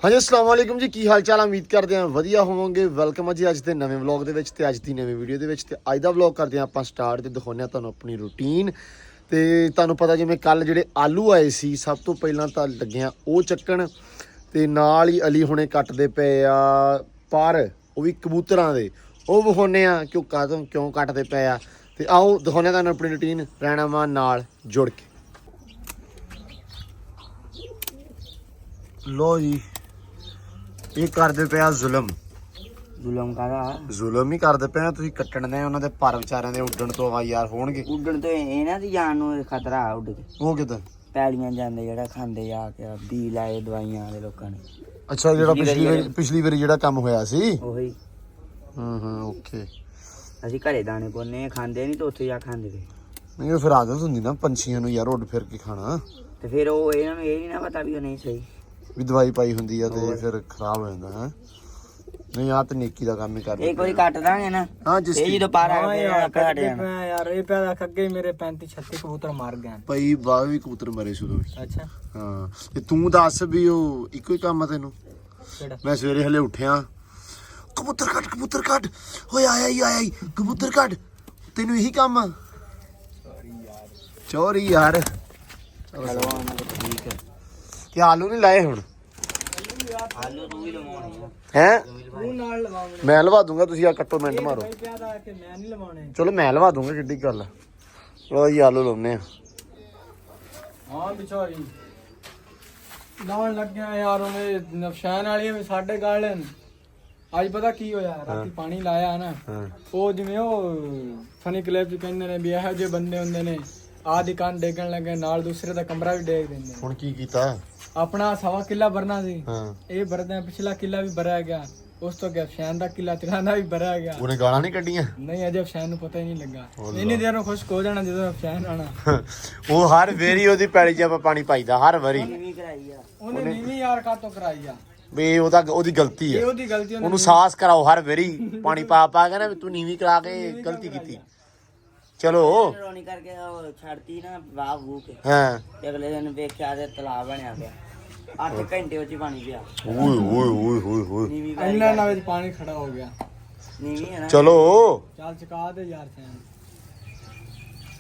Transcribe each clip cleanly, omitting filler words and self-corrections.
ਹਾਂਜੀ ਅਸਲਾਮ ਵਾਲੇਕੁਮ ਜੀ, ਕੀ ਹਾਲ ਚਾਲ ਆ? ਉਮੀਦ ਕਰਦੇ ਹਾਂ ਵਧੀਆ ਹੋਵੋਗੇ। ਵੈਲਕਮ ਹੈ ਜੀ ਅੱਜ ਦੇ ਨਵੇਂ ਵਲੌਗ ਦੇ ਵਿੱਚ ਤੇ ਅੱਜ ਦੀ ਨਵੀਂ ਵੀਡੀਓ ਦੇ ਵਿੱਚ। ਤੇ ਅੱਜ ਦਾ ਵਲੌਗ ਕਰਦੇ ਹਾਂ ਆਪਾਂ ਸਟਾਰਟ ਤੇ ਦਿਖਾਉਂਦੇ ਹਾਂ ਤੁਹਾਨੂੰ ਆਪਣੀ ਰੂਟੀਨ। ਤੇ ਤੁਹਾਨੂੰ ਪਤਾ ਜਿਵੇਂ ਕੱਲ ਜਿਹੜੇ ਆਲੂ ਆਏ ਸੀ, ਸਭ ਤੋਂ ਪਹਿਲਾਂ ਤਾਂ ਲੱਗਿਆ ਉਹ ਚੱਕਣ ਤੇ ਨਾਲ ਹੀ ਅਲੀ ਹੁਣੇ ਕੱਟਦੇ ਪਏ ਆ ਪਰ ਉਹ ਵੀ ਕਬੂਤਰਾਂ ਦੇ। ਉਹ ਵਿਖਾਉਂਦੇ ਆ ਕਿ ਉਹ ਕਦੋਂ ਕਿਉਂ ਕੱਟਦੇ ਪਏ ਆ। ਤੇ ਆਓ ਦਿਖਾਉਂਦੇ ਹਾਂ ਤੁਹਾਨੂੰ ਆਪਣੀ ਰੂਟੀਨ, ਰਹਿਣਾ ਵਾ ਨਾਲ ਜੁੜ ਕੇ। ਲੋ ਜੀ, ਇਹ ਕਰਦੇ ਪਿਆ ਜ਼ੁਲਮ ਹੀ ਕਰਦੇ ਪਏ ਆ। ਤੁਸੀਂ ਕੱਟਣ ਦੇ ਉਹਨਾਂ ਦੇ ਪਰ ਵਿਚਾਰਿਆਂ ਦੇ ਉੱਡਣ ਤੋਂ ਆ ਯਾਰ ਹੋਣਗੇ। ਉੱਡਣ ਤੋਂ ਇਹਨਾਂ ਦੀ ਜਾਨ ਨੂੰ ਖਤਰਾ ਉੱਡ ਕੇ। ਉਹ ਕਿਦਾਂ? ਪੈਲੀਆਂ ਜਾਂਦੇ ਜਿਹੜਾ ਖਾਂਦੇ ਆ ਕੇ ਬੀ ਲਾਏ ਦਵਾਈਆਂ ਦੇ ਲੋਕਾਂ ਨੇ। ਅੱਛਾ, ਜਿਹੜਾ ਪਿਛਲੀ ਵਾਰੀ ਜਿਹੜਾ ਕੰਮ ਹੋਇਆ ਸੀ ਉਹੀ। ਓਕੇ। ਅਸੀਂ ਘਰੇ ਦਾਣੇ ਪਾਉਂਦੇ ਖਾਂਦੇ ਨਹੀਂ ਤੇ ਉੱਥੇ ਜਾ ਖਾਂਦੇ ਤੇ। ਨਹੀਂ, ਉਹ ਫਿਰ ਆਦਤ ਹੁੰਦੀ ਨਾ ਪੰਛੀਆਂ ਨੂੰ ਯਾਰ ਉੱਡ ਫਿਰ ਕੇ ਖਾਣਾ। ਤੇ ਫਿਰ ਉਹ ਇਹਨਾਂ ਨੂੰ ਇਹ ਨਹੀਂ ਨਾ ਪਤਾ ਵੀ ਉਹ ਨਹੀਂ ਸਹੀ, ਵੀ ਦਵਾਈ ਪਾਈ ਹੁੰਦੀ ਆ ਤੇ ਫਿਰ ਖਰਾਬ ਹੋ ਜਾਂਦਾ ਹੈ। ਨਹੀਂ, ਆ ਤੇ ਨੇਕੀ ਦਾ ਕੰਮ ਹੀ ਕਰਦੇ। ਇੱਕ ਵਾਰੀ ਕੱਟ ਦਾਂਗੇ ਨਾ। ਹਾਂ ਜਿਸ ਇਹ ਜਦੋਂ ਪਾਰ ਆ ਕੱਟ ਜਾਣਾ ਯਾਰ। ਇਹ ਪੈਦਾ ਅੱਗੇ ਮੇਰੇ 35-36 ਕਬੂਤਰ ਮਰ ਗਏ ਪਈ ਬਾਹਰ ਵੀ ਕਬੂਤਰ ਮਰੇ ਸੀ ਉਦੋਂ ਵੀ। ਅੱਛਾ, ਹਾਂ ਤੇ ਤੂੰ ਦੱਸ ਵੀ ਉਹ ਇੱਕੋ ਹੀ ਕੰਮ ਆ ਤੈਨੂੰ? ਕਿਹੜਾ? ਮੈਂ ਸਵੇਰੇ ਹਲੇ ਉੱਠਿਆ, ਕਬੂਤਰ ਕੱਟ ਹੋਏ ਆਇਆ ਹੀ ਕਬੂਤਰ ਕੱਟ। ਤੈਨੂੰ ਇਹੀ ਕੰਮ ਆ? ਚੋਰੀ ਯਾਰ। ਠੀਕ ਹੈ। ਤੇ ਆਲੂ ਨਹੀਂ ਲਾਏ ਹੁਣ? ਆਲੂ ਤੂੰ ਵੀ ਲਵਾਉਣੀ ਆ ਹੈ? ਤੂੰ ਨਾਲ ਲਵਾਉਣੇ ਮੈਂ ਲਵਾ ਦੂੰਗਾ, ਤੁਸੀਂ ਆ ਕੱਟੋ ਮਿੰਟ ਮਾਰੋ। ਪਿਆਦਾ ਕਿ ਮੈਂ ਨਹੀਂ ਲਵਾਉਣੇ। ਚਲੋ ਮੈਂ ਲਵਾ ਦੂੰਗਾ, ਕਿੱਡੀ ਗੱਲ ਆ। ਲੋ ਜੀ ਆਲੂ ਲਾਉਨੇ ਆ। ਹਾਂ ਵਿਚਾਰੀ ਲਾਉਣ ਲੱਗਿਆ ਯਾਰ। ਉਹਨੇ ਨਫਸ਼ਾਨ ਵਾਲੀਆਂ ਵੀ ਸਾਡੇ ਗਾਲੇ ਨੇ। ਅੱਜ ਪਤਾ ਕੀ ਹੋਇਆ, ਰਾਤੀ ਪਾਣੀ ਲਾਇਆ ਨਾ, ਉਹ ਜਿਵੇਂ ਉਹ ਫਨੀ ਕਲਿੱਪ ਕਹਿੰਦੇ ਨੇ ਵੀ ਇਹੋ ਜਿਹੇ ਬੰਦੇ ਹੁੰਦੇ ਨੇ, ਆਹ ਦੁਕਾਨ ਡੇਗਣ ਲੱਗੇ ਨਾਲ ਦੂਸਰੇ ਦਾ ਕਮਰਾ ਵੀ ਡੇਗ ਦਿੰਦੇ ਨੇ। ਹੁਣ ਕੀ ਕੀਤਾ? ਆਪਣਾ 1.25 ਕਿੱਲਾ ਭਰਨਾ ਸੀ, ਹਾਂ ਇਹ ਭਰਦਾ ਪਿਛਲਾ ਕਿੱਲਾ ਵੀ ਭਰਿਆ ਗਿਆ। ਉਸ ਤੋਂ ਅੱਗੇ ਅਫਸ਼ਾਨ ਦਾ ਕਿੱਲਾ ਚਲਾਣਾ ਵੀ ਭਰਿਆ ਗਿਆ। ਉਹਨੇ ਗਾਲਾਂ ਨਹੀਂ ਕੱਢੀਆਂ? ਨਹੀਂ, ਅਜੇ ਅਫਸ਼ਾਨ ਨੂੰ ਪਤਾ ਹੀ ਨਹੀਂ ਲੱਗਾ। ਇੰਨੀ ਦੇਰ ਨੂੰ ਖੁਸ਼ਕ ਹੋ ਜਾਣਾ ਜਦੋਂ ਅਫਸ਼ਾਨ ਆਣਾ। ਉਹ ਹਰ ਵੇਰੀ ਉਹਦੀ ਪੈਲੀ 'ਚ ਆਪਾਂ ਪਾਣੀ ਪਾਈਦਾ ਹਰ ਵਾਰੀ। ਵੀ ਕਰਾਈ ਆ ਉਹਨੇ ਨੀਵੀਂ ਯਾਰ ਕਾਤੋਂ ਕਰਾਈ ਆ? ਵੀ ਉਹਦੀ ਗਲਤੀ ਇਹ ਹੈ। ਉਹਦੀ ਗਲਤੀ। ਉਹਨੂੰ ਸਾਹਸ ਕਰਾਓ ਹਰ ਵਾਰੀ ਪਾਣੀ ਪਾ ਕੇ ਨਾ ਵੀ ਤੂੰ ਨੀਵੀਂ ਕਰਾ ਕੇ ਗਲਤੀ ਕੀਤੀ। ਚਲੋ ਰੋਣੀ ਕਰਕੇ ਉਹ ਛੱਡਤੀ ਨਾ ਵਾਹ ਵੂ ਕੇ। ਹਾਂ। ਤੇ ਅਗਲੇ ਦਿਨ ਵੇਖਿਆ ਤੇ ਤਲਾਬ ਬਣਿਆ ਪਿਆ। 8 ਘੰਟੇ ਉੱਚ ਪਾਣੀ ਪਿਆ। ਓਏ ਨੀਵੀਂ ਇੰਨਾ ਨਾ ਵਿੱਚ ਪਾਣੀ ਖੜਾ ਹੋ ਗਿਆ। ਨੀਵੀਂ ਹੈ ਨਾ। ਚਲੋ ਚੱਲ ਚਕਾ ਦੇ ਯਾਰ ਸੈਨ।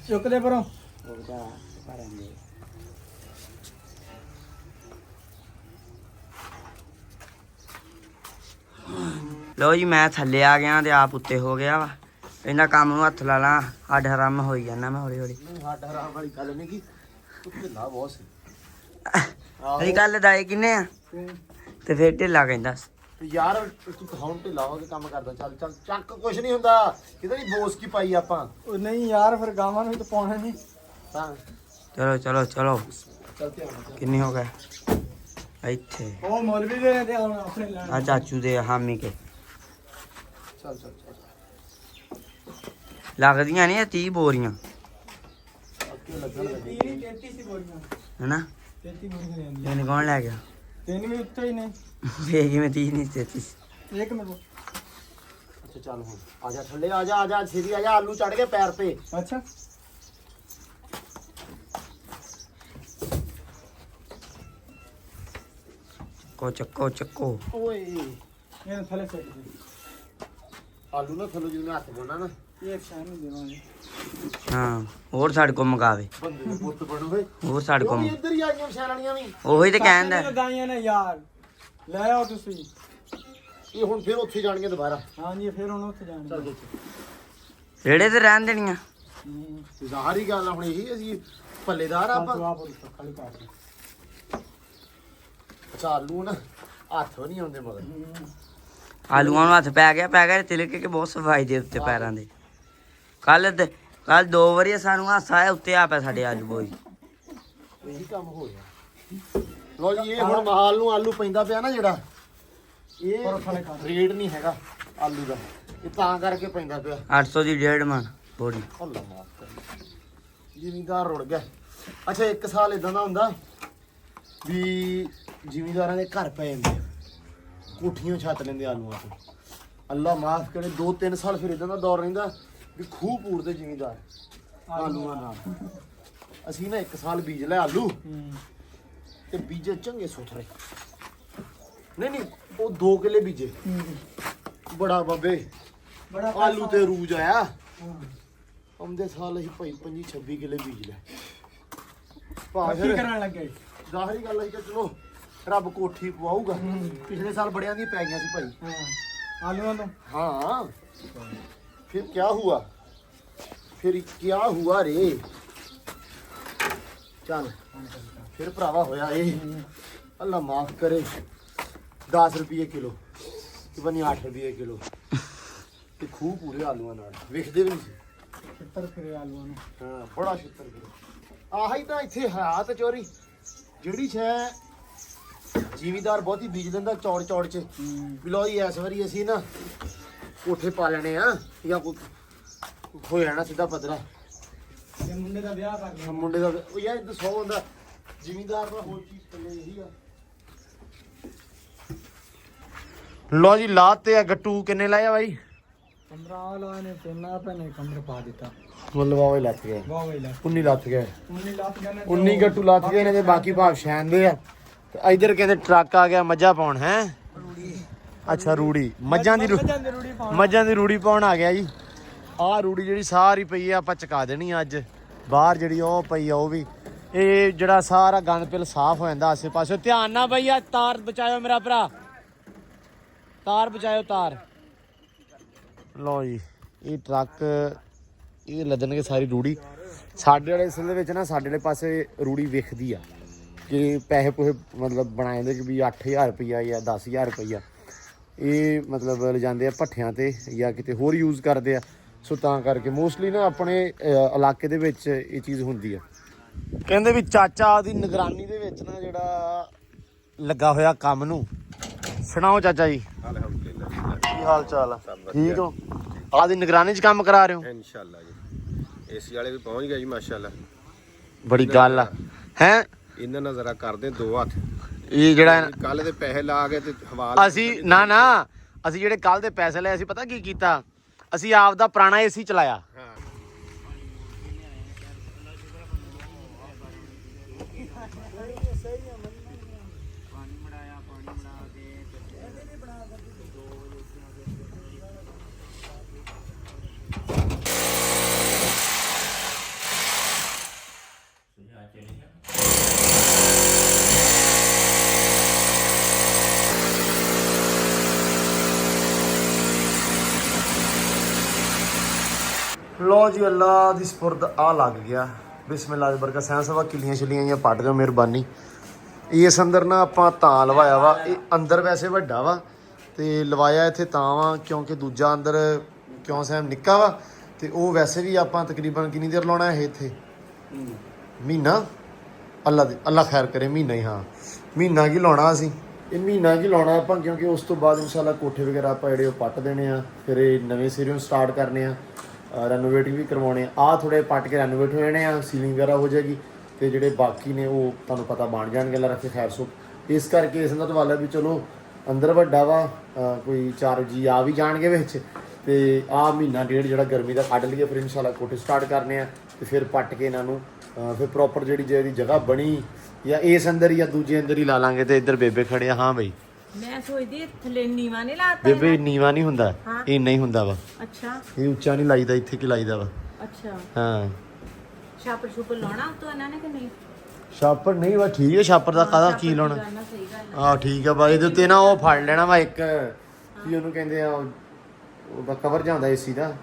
ਚੁੱਕ ਦੇ ਪਰੋਂ। ਉਹ ਬਤਾ ਪਰਾਂਗੇ। ਲੋ ਜੀ, ਮੈਂ ਥੱਲੇ ਆ ਗਿਆ ਤੇ ਆਪ ਉੱਤੇ ਹੋ ਗਿਆ ਵਾ। ਇਹਨਾਂ ਕੰਮ ਨੂੰ ਹੱਥ ਲਾ ਲਾ, ਹੱਡ ਹਰਾਮ ਹੋਈ ਜਾਂਦਾ ਮੈਂ ਹੌਲੀ ਹੌਲੀ। ਹੱਡ ਹਰਾਮ ਵਾਲੀ ਗੱਲ ਨਹੀਂ ਕੀ, ਤੂੰ ਢਿੱਲਾ ਬਹੁਤ ਸੀ। ਇਹ ਗੱਲ ਦਾਏ ਕਿੰਨੇ ਆ ਤੇ ਫਿਰ ਢਿੱਲਾ ਕਹਿੰਦਾ। ਯਾਰ ਤੂੰ ਹੁਣ ਢਿੱਲਾ ਹੋ ਕੇ ਕੰਮ ਕਰਦਾ। ਚੱਲ ਚੱਕ ਕੁਛ ਨਹੀਂ ਹੁੰਦਾ। ਕਿਤੇ ਨਹੀਂ ਬੋਸ ਕੀ ਪਾਈ ਆਪਾਂ। ਉਹ ਨਹੀਂ ਯਾਰ, ਫਿਰ ਗਾਵਾਂ ਨੂੰ ਵੀ ਤਾਂ ਪਾਉਣਾ ਨਹੀਂ। ਤਾਂ ਚਲੋ ਚਲੋ ਚਲੋ, ਚੱਲ ਧਿਆਨ। ਕਿੰਨੀ ਹੋ ਗਏ ਇੱਥੇ? ਉਹ ਮੌਲਵੀ ਦੇ ਨੇ ਤੇ ਹੁਣ ਆਪਣੇ ਲੈਣ। ਆ ਚਾਚੂ ਦੇ ਹਾਮੀ ਕੇ ਚੱਲ ਲੱਗਦੀਆਂ ਨਹੀਂ 30 ਬੋਰੀਆਂ ਅੱਗੇ ਲੱਗਣ ਲੱਗੇ। 33 ਸੀ ਬੋਲੀਆਂ। ਹੈਨਾ? 33 ਬੋਲੀਆਂ ਆਂਦੀਆਂ। ਤੈਨੂੰ ਕੌਣ ਲੈ ਗਿਆ? ਤਿੰਨ ਵੀ ਉੱਤੇ ਹੀ ਨੇ। ਵੇਖ ਮੈਂ 30 ਨਹੀਂ 33। ਇੱਕ ਮਿੰਟ। ਅੱਛਾ ਚੱਲ ਹੁਣ ਆ ਜਾ ਥੱਲੇ, ਆ ਜਾ ਛੇਤੀ ਆ ਜਾ। ਆਲੂ ਚੜ ਗਏ ਪੈਰ ਤੇ। ਅੱਛਾ, ਚੱਕੋ ਓਏ ਇਹਨੂੰ ਥੱਲੇ ਸੁੱਟ ਦੇ। ਆਲੂ ਨਾ ਥੱਲੇ ਜਿਵੇਂ ਹੱਥ ਬੋਣਾ ਨਾ, ਇਹ ਅਫਸ਼ਾਨ ਨੂੰ ਦੇਵਾਂਗੇ। ਹਾਂ, ਹੋਰ ਸਾਡੇ ਕੋ ਮਗਾਵੇ, ਬੰਦੇ ਦੇ ਪੁੱਤ ਬਣੋ ਵੇ। ਹੋਰ ਸਾਡੇ ਉਹ ਕੋ। ਵੀ ਇੱਧਰ ਹੀ ਆਈਆਂ ਸ਼ੈਲਣੀਆਂ ਵੀ। ਉਹੀ ਤੇ ਕਹਿੰਦਾ। ਲਗਾਈਆਂ ਨੇ ਯਾਰ, ਲੈ ਆਓ ਤੁਸੀਂ। ਇਹ ਹੁਣ ਫਿਰ ਉੱਥੇ ਜਾਣਗੇ ਦੁਬਾਰਾ। ਹਾਂਜੀ, ਫਿਰ ਹੁਣ ਉੱਥੇ ਜਾਣਾ। ਚੱਲ ਦੇਖੋ, ਰੇੜੇ ਤੇ ਰਹਿਣ ਦੇਣੀਆਂ। ਜ਼ਾਹਰੀ ਗੱਲ ਆ ਹੁਣ ਇਹੀ ਅਸੀਂ ਪੱਲੇਦਾਰ ਆ ਆਪਾਂ। ਖਾਲੀ ਕਰ ਦੇ। ਅੱਛਾ ਆਲੂ ਨਾ ਹੱਥ ਨਹੀਂ ਆਉਂਦੇ ਮਗਰ। ਆਲੂਆਂ ਨੂੰ ਹੱਥ ਪੈ ਗਿਆ ਤਿਲਕ ਕੇ ਬਹੁਤ ਸਫਾਈ ਦੇ ਉੱਤੇ ਪੈਰਾਂ ਦੇ। ਕੱਲ 2 ਵਾਰੀ ਸਾਨੂੰ ਹਾਸਾ ਆਇਆ ਉੱਤੇ ਆ ਪਿਆ ਸਾਡੇ ਆਲੂ ਬੋਈ। ਇਹੀ ਕੰਮ ਹੋ ਗਿਆ। ਲੋ ਜੀ, ਇਹ ਹੁਣ ਮਾਲ ਨੂੰ ਆਲੂ ਪੈਂਦਾ ਪਿਆ ਨਾ ਜਿਹੜਾ, ਇਹ ਰੇਟ ਨਹੀਂ ਹੈਗਾ ਆਲੂ ਦਾ, ਇਹ ਤਾਂ ਕਰਕੇ ਪੈਂਦਾ ਪਿਆ। 800 ਦੀ 1.5 ਮਣ ਬੋਰੀ। ਅੱਲਾ ਮਾਫ ਕਰ, ਜ਼ਿਮੀਂਦਾਰ ਰੁੜ ਗਿਆ। ਅੱਛਾ, ਇੱਕ ਸਾਲ ਇਦਾਂ ਦਾ ਹੁੰਦਾ ਵੀ ਜ਼ਿਮੀਂਦਾਰਾਂ ਦੇ ਘਰ ਪੈ ਜਾਂਦੇ ਆ, ਕੋਠੀਆਂ ਛੱਤ ਲੈਂਦੇ ਆਲੂਆਂ ਤੋਂ। ਅੱਲਾ ਮਾਫ ਕਰੇ, 2-3 ਸਾਲ ਫਿਰ ਇਦਾਂ ਦਾ ਦੌਰ ਰਹਿੰਦਾ ਵੀ ਖੂਹ ਪੂਰਦੇ ਜ਼ਿਮੀਂਦਾਰ ਆਲੂਆਂ ਨਾਲ। ਅਸੀਂ ਨਾ 1 ਸਾਲ ਬੀਜ ਲਿਆ ਆਲੂ ਤੇ ਬੀਜੇ ਚੰਗੇ ਸੁਥਰੇ। ਨਹੀਂ ਉਹ 2 ਕਿੱਲੇ ਬੀਜੇ ਬੜਾ ਬਾਬੇ ਬੜਾ ਆਲੂ ਤੇ ਰੂਜ ਆਇਆ ਆਉਂਦੇ ਸਾਲ ਅਸੀਂ ਭਾਈ 25-26 ਕਿੱਲੇ ਬੀਜ ਲੈ ਭਾਅ ਕੀ ਫਿਰ ਕਰਨ ਲੱਗੇ ਜ਼ਾਹਰੀ ਗੱਲ ਹੈ ਕਿ ਚਲੋ ਰੱਬ ਕੋਠੀ ਪਵਾਊਗਾ ਪਿਛਲੇ ਸਾਲ ਬੜਿਆਂ ਦੀ ਪੈ ਗਈਆਂ ਸੀ ਭਾਈ ਹਾਂ ਆਲੂਆਂ ਤੋਂ हाँ फिर क्या हुआ रे चल फिर भरावा होया ये अल्लाह माफ करे 10 रुपये किलो ते बनी 8 रुपये किलो ते खूह पूरे आलूआं नाल विखदे भी नहीं सी 70 रुपए आलूਆਂ ਨੂੰ हाँ बड़ा 76 किलो आही ਤਾਂ ਇੱਥੇ ਹਾਲਾਤ ਚੋਰੀ ਜਿਹੜੀ ਸ਼ੈ ਜ਼ਿਮੀਦਾਰ ਬਹੁਤੀ ਬੀਜ ਦਿੰਦਾ ਚੌੜ ਚੌੜ ਚ ਵੀ ਲੋ ਜੀ ਇਸ ਵਾਰੀ ਅਸੀਂ ਨਾ ਕੋਠੇ ਪਾ ਲੈਣੇ ਆ ਜਾਂ ਕੋਈ ਹੋ ਜਾਣਾ ਸਿੱਧਾ ਪੱਧਰਾ ਤੇ ਮੁੰਡੇ ਦਾ ਵਿਆਹ ਕਰ ਲਿਆ ਮੁੰਡੇ ਦਾ ਉਹ ਯਾਰ 100 ਹੁੰਦਾ ਜ਼ਿਮੀਦਾਰ ਦਾ ਹੋਰ ਚੀਜ਼ ਪੱਲੇ ਇਹੀ ਆ ਲੋ ਜੀ ਲਾਤੇ ਆ ਗੱਟੂ ਕਿੰਨੇ ਲਾਇਆ ਬਾਈ 15 ਲਾਏ ਨੇ ਤੇ ਨਾ ਪੈਨੇ ਕਮਰ ਪਾ ਦਿੱਤਾ ਮੁੱਲ ਵਾਵੇ ਲੱਤ ਗਏ ਵਾਹ ਵੇ ਲਾ 19 ਲੱਤ ਗਏ 19 ਲੱਖ ਗਏ 19 ਗੱਟੂ ਲੱਤ ਗਏ ਨੇ ਤੇ ਬਾਕੀ ਭਾਵ ਸ਼ੈਨ ਦੇ ਆ ਤੇ ਇਧਰ ਕਹਿੰਦੇ ਟਰੱਕ ਆ ਗਿਆ ਮੱਝਾਂ ਪਾਉਣ ਹੈ ਅੱਛਾ ਰੂੜੀ ਮੱਝਾਂ ਦੀ ਰੂੜੀ ਪਾਉਣ ਆ ਗਿਆ ਜੀ ਆਹ ਰੂੜੀ ਜਿਹੜੀ ਸਾਰੀ ਪਈ ਆ ਆਪਾਂ ਚਕਾ ਦੇਣੀ ਅੱਜ ਬਾਹਰ ਜਿਹੜੀ ਉਹ ਪਈ ਆ ਉਹ ਵੀ ਇਹ ਜਿਹੜਾ ਸਾਰਾ ਗੰਦ ਪਿਲ ਸਾਫ਼ ਹੋ ਜਾਂਦਾ ਆਸੇ ਪਾਸੇ ਧਿਆਨ ਨਾਲ ਬਈ ਆ ਤਾਰ ਬਚਾਇਓ ਮੇਰਾ ਭਰਾ ਤਾਰ ਬਚਾਇਓ ਤਾਰ ਲਓ ਜੀ ਇਹ ਟਰੱਕ ਇਹ ਲੱਦਣਗੇ ਸਾਰੀ ਰੂੜੀ ਸਾਡੇ ਵਾਲੇ ਹਿੱਸੇ ਦੇ ਵਿੱਚ ਨਾ ਸਾਡੇ ਵਾਲੇ ਪਾਸੇ ਰੂੜੀ ਵਿਖਦੀ ਆ ਕਿ ਪੈਸੇ ਪੂਸੇ ਮਤਲਬ ਬਣਾਏ ਜਾਂਦੇ ਕਿ ਵੀ 8000 ਰੁਪਈਆ ਜਾਂ 10000 ਰੁਪਈਆ ਇਹ ਮਤਲਬ ਲਿਜਾਂਦੇ ਆ ਭੱਠਿਆਂ ਤੇ ਜਾਂ ਕਿਤੇ ਹੋਰ ਯੂਜ਼ ਕਰਦੇ ਆ ਸੋ ਤਾਂ ਕਰਕੇ ਮੋਸਟਲੀ ਨਾ ਆਪਣੇ ਇਲਾਕੇ ਦੇ ਵਿੱਚ ਇਹ ਚੀਜ਼ ਹੁੰਦੀ ਆ ਕਹਿੰਦੇ ਵੀ ਚਾਚਾ ਦੀ ਨਿਗਰਾਨੀ ਦੇ ਵਿੱਚ ਨਾ ਜਿਹੜਾ ਲੱਗਾ ਹੋਇਆ ਕੰਮ ਨੂੰ ਸੁਣਾਓ ਚਾਚਾ ਜੀ ਅਲਹਮਦੁਲਿਲਾ ਕੀ ਹਾਲ ਚਾਲ ਆ ਠੀਕ ਹੋ ਆਦੀ ਨਿਗਰਾਨੀ 'ਚ ਕੰਮ ਕਰਾ ਰਹੇ ਹੋ ਇਨਸ਼ਾਅੱਲਾ ਜੀ ਏਸੀ ਵਾਲੇ ਵੀ ਪਹੁੰਚ ਗਏ ਜੀ ਮਾਸ਼ਾਅੱਲਾ ਬੜੀ ਗੱਲ ਆ ਹੈ ਇਹਨਾਂ ਨਾਲ ਜ਼ਰਾ ਕਰਦੇ 2 ਹੱਥ ਇਹ ਜਿਹੜਾ ਕੱਲ ਦੇ ਪੈਸੇ ਲਾ ਕੇ ਤੇ ਹਵਾਲ ਅਸੀਂ ਨਾ ਅਸੀਂ ਜਿਹੜੇ ਕੱਲ ਦੇ ਪੈਸੇ ਲਏ ਅਸੀਂ ਪਤਾ ਕੀ ਕੀਤਾ ਅਸੀਂ ਆਪ ਦਾ ਪੁਰਾਣਾ ਏਸੀ ਚਲਾਇਆ ਲੋ ਜੀ ਅੱਲਾ ਦੀ ਸਪੁਰਦ ਆ ਲੱਗ ਗਿਆ ਬਿਸਮਿਲ੍ਲਾਹ ਬਰਕਾ ਸੈਂ ਸਵਾ ਕਿੱਲੀਆਂ ਛਿੱਲੀਆਂ ਜਾਂ ਪੱਟ ਦਿਓ ਮਿਹਰਬਾਨੀ ਇਸ ਅੰਦਰ ਨਾ ਆਪਾਂ ਤਾਂ ਲਵਾਇਆ ਵਾ ਇਹ ਅੰਦਰ ਵੈਸੇ ਵੱਡਾ ਵਾ ਤੇ ਲਵਾਇਆ ਇੱਥੇ ਤਾਂ ਵਾ ਕਿਉਂਕਿ ਦੂਜਾ ਅੰਦਰ ਕਿਉਂ ਸੈਮ ਨਿੱਕਾ ਵਾ ਤੇ ਉਹ ਵੈਸੇ ਵੀ ਆਪਾਂ ਤਕਰੀਬਨ ਕਿੰਨੀ ਦੇਰ ਲਾਉਣਾ ਇਹ ਇੱਥੇ ਮਹੀਨਾ ਅੱਲਾ ਖੈਰ ਕਰੇ ਮਹੀਨਾ ਹੀ ਹਾਂ ਮਹੀਨਾ ਕੀ ਲਾਉਣਾ ਅਸੀਂ ਇਹ ਮਹੀਨਾ ਕੀ ਲਾਉਣਾ ਆਪਾਂ ਕਿਉਂਕਿ ਉਸ ਤੋਂ ਬਾਅਦ ਇਨਸ਼ਾਅੱਲਾ ਕੋਠੇ ਵਗੈਰਾ ਆਪਾਂ ਜਿਹੜੇ ਉਹ ਪੱਟ ਦੇਣੇ ਆ ਫਿਰ ਇਹ ਨਵੇਂ ਸਿਰਿਓਂ ਸਟਾਰਟ ਕਰਨੇ ਆ ਰੈਨੋਵੇਟਿੰਗ ਵੀ ਕਰਵਾਉਣੇ ਆ ਥੋੜੇ ਪੱਟ ਕੇ ਰੈਨੋਵੇਟ ਹੋ ਜਾਣੇ ਆ ਸੀਲਿੰਗ ਵਗੈਰਾ ਹੋ ਜਾਏਗੀ ਤੇ ਜਿਹੜੇ ਬਾਕੀ ਨੇ ਉਹ ਤੁਹਾਨੂੰ ਪਤਾ ਬਣ ਜਾਣਗੇ ਅੱਲਾ ਰੱਖੇ ਖੈਰ ਸੋ ਇਸ ਕਰਕੇ ਇਸ ਦਾ ਵਾਲਾ ਵੀ ਚਲੋ ਅੰਦਰ ਵੱਡਾ ਵਾ ਕੋਈ 4 ਜੀ ਆ ਵੀ ਜਾਣਗੇ ਵਿੱਚ ਤੇ ਆਹ ਮਹੀਨਾ ਡੇਢ ਜਿਹੜਾ ਗਰਮੀ ਦਾ ਕੱਢ ਲਈਏ ਫਿਰ ਇਨਸ਼ਾਅੱਲਾ ਕੋਠੇ ਸਟਾਰਟ ਕਰਨੇ ਆ ਤੇ ਫਿਰ ਪੱਟ ਕੇ ਇਹਨਾਂ ਨੂੰ ਫਿਰ ਪ੍ਰੋਪਰ ਜਿਹੜੀ ਜਗ੍ਹਾ ਬਣੀ ਜਾਂ ਇਸ ਅੰਦਰ ਜਾਂ ਦੂਜੇ ਅੰਦਰ ਹੀ ਲਾ ਲਾਂਗੇ ਤੇ ਇੱਧਰ ਬੇਬੇ ਖੜੇ ਆ ਹਾਂ ਬਈ ਮੈਂ ਸੋਚਦੀ ਥੱਲੇ ਨੀਵਾ ਨਹੀਂ ਲਾਤਾ ਬੇਬੇ ਨੀਵਾ ਨਹੀਂ ਹੁੰਦਾ ਇਹ ਨਹੀਂ ਹੁੰਦਾ ਵਾ ਅੱਛਾ ਇਹ ਉੱਚਾ ਨਹੀਂ ਲਾਈਦਾ ਇੱਥੇ ਕੀ ਲਾਈਦਾ ਵਾ ਅੱਛਾ ਹਾਂ ਛਾਪਰ ਛੁਪਰ ਲਾਉਣਾ ਉਤੋਂ ਇਹਨਾਂ ਨੇ ਕਿ ਨਹੀਂ ਛਾਪਰ ਨਹੀਂ ਵਾ ਠੀਕ ਹੈ ਛਾਪਰ ਦਾ ਕਾਹਦਾ ਕੀ ਲਾਉਣਾ ਕਰਨਾ ਸਹੀ ਗੱਲ ਆਹ ਠੀਕ ਆ ਬਾਈ ਇਹਦੇ ਉੱਤੇ ਨਾ ਉਹ ਫੜ ਲੈਣਾ ਵਾ ਇੱਕ ਕੀ ਉਹਨੂੰ ਕਹਿੰਦੇ ਆ ਉਹਦਾ ਕਵਰ ਜਾਂਦਾ ਏਸੀ ਦਾ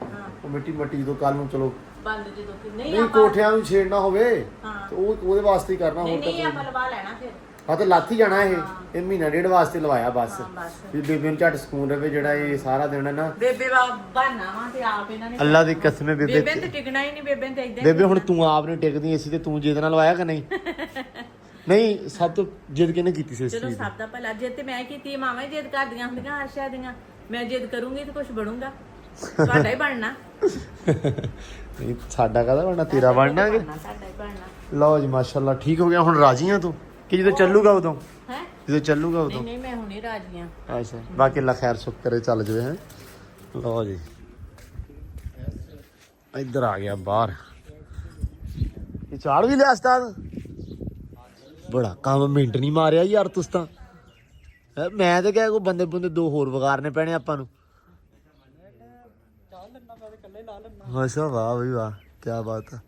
ਉਹ ਮਿੱਟੀ ਤੋਂ ਕੱਲ ਨੂੰ ਚਲੋ ਬੰਦ ਜਦੋਂ ਕਿ ਨਹੀਂ ਨਹੀਂ ਕੋਠਿਆਂ ਨੂੰ ਛੇੜਨਾ ਹੋਵੇ ਹਾਂ। ਤੇ ਉਹਦੇ ਵਾਸਤੇ ਹੀ ਕਰਨਾ ਹੋਰ ਤਾਂ ਨਹੀਂ ਆਪਾਂ ਲਵਾ ਲੈਣਾ ਫਿਰ ਹਾਂ ਤਾਂ ਲੱਥ ਹੀ ਜਾਣਾ ਇਹ ਮਹੀਨਾ ਡੇਢ ਵਾਸਤੇ ਲਵਾਇਆ ਬਸ ਬਸ ਵੀ ਬੇਬੇ ਨੂੰ ਝੱਟ ਸਕੂਨ ਰਵੇ ਜਿਹੜਾ ਇਹ ਸਾਰਾ ਦਿਨ ਨਾ ਬੇਬੇ ਬਹਾਨਾ ਵਾ ਤੇ ਆਪ ਇਹਨਾਂ ਨੇ ਅੱਲਾ ਦੀ ਕਸਮ ਹੈ ਬੇਬੇ ਨੇ ਤੇ ਟਿਕਣਾ ਹੀ ਨਹੀਂ ਬੇਬੇ ਨੇ ਤੇ ਇਦਾਂ ਬੇਬੇ ਹੁਣ ਤੂੰ ਆਪ ਨਹੀਂ ਟਿਕਦੀ ਏਸੀ ਤੇ ਤੂੰ ਜਿੱਦ ਨਾਲ ਲਵਾਇਆ ਕਿ ਨਹੀਂ ਨਹੀਂ ਸਭ ਤੋਂ ਜਿੱਦ ਕਿਹਨੇ ਕੀਤੀ ਸੀ ਇਸ ਚਲੋ ਚੀਜ਼ ਦੀ ਸਭ ਦਾ ਭਲਾ ਜਿੱਦ ਤੇ ਮੈਂ ਕੀਤੀ ਮਾਵਾਂ ਹੀ ਜਿੱਦ ਕਰਦੀਆਂ ਹੁੰਦੀਆਂ ਹਰ ਸ਼ਾਇ ਦੀਆਂ ਮੈਂ ਜਿੱਦ ਕਰੂੰਗੀ ਤੇ ਕੁਝ ਬਣੂਗਾ ਤੁਹਾਡਾ ਹੀ ਬਣਨਾ ਨਹੀਂ ਸਾਡਾ ਕਾਹਦਾ ਬਣਨਾ ਤੇਰਾ ਬਣਨਾ ਕਿ ਸਾਡਾ ਹੀ ਬਣਨਾ ਲਓ ਜੀ ਮਾਸ਼ਾਅੱਲਾ ਠੀਕ ਹੋ ਗਿਆ ਹੁਣ ਰਾਜੀ ਆ ਤੂੰ ਕਿ ਜਦੋਂ ਚੱਲੂਗਾ ਉਦੋਂ ਹੈ ਜਦੋਂ ਚੱਲੂਗਾ ਉਦੋਂ ਨਹੀਂ ਮੈਂ ਹੁਣੇ ਰਾਜੀ ਆ ਅੱਛਾ ਬਾਕੀ ਅੱਲਾ ਖੈਰ ਸੁੱਖ ਕਰੇ ਚੱਲ ਜਵੇ ਹੈ ਲਓ ਜੀ ਇੱਧਰ ਆ ਗਿਆ ਬਾਹਰ ਇਹ ਚਾੜ ਵੀ ਲਿਆ ਉਸਤਾਦ ਬੜਾ ਕੰਮ ਮਿੰਟ ਨਹੀਂ ਮਾਰਿਆ ਯਾਰ ਤੁਸੀਂ ਤਾਂ ਮੈਂ ਤਾਂ ਕਿਹਾ ਕੋਈ ਬੰਦੇ ਬੰਦੇ 2 ਹੋਰ ਵਿਗਾੜਨੇ ਪੈਣੇ ਆਪਾਂ ਨੂੰ। ਅੱਛਾ ਵਾਹ ਬਈ ਵਾਹ, ਕੀ ਬਾਤ ਆ।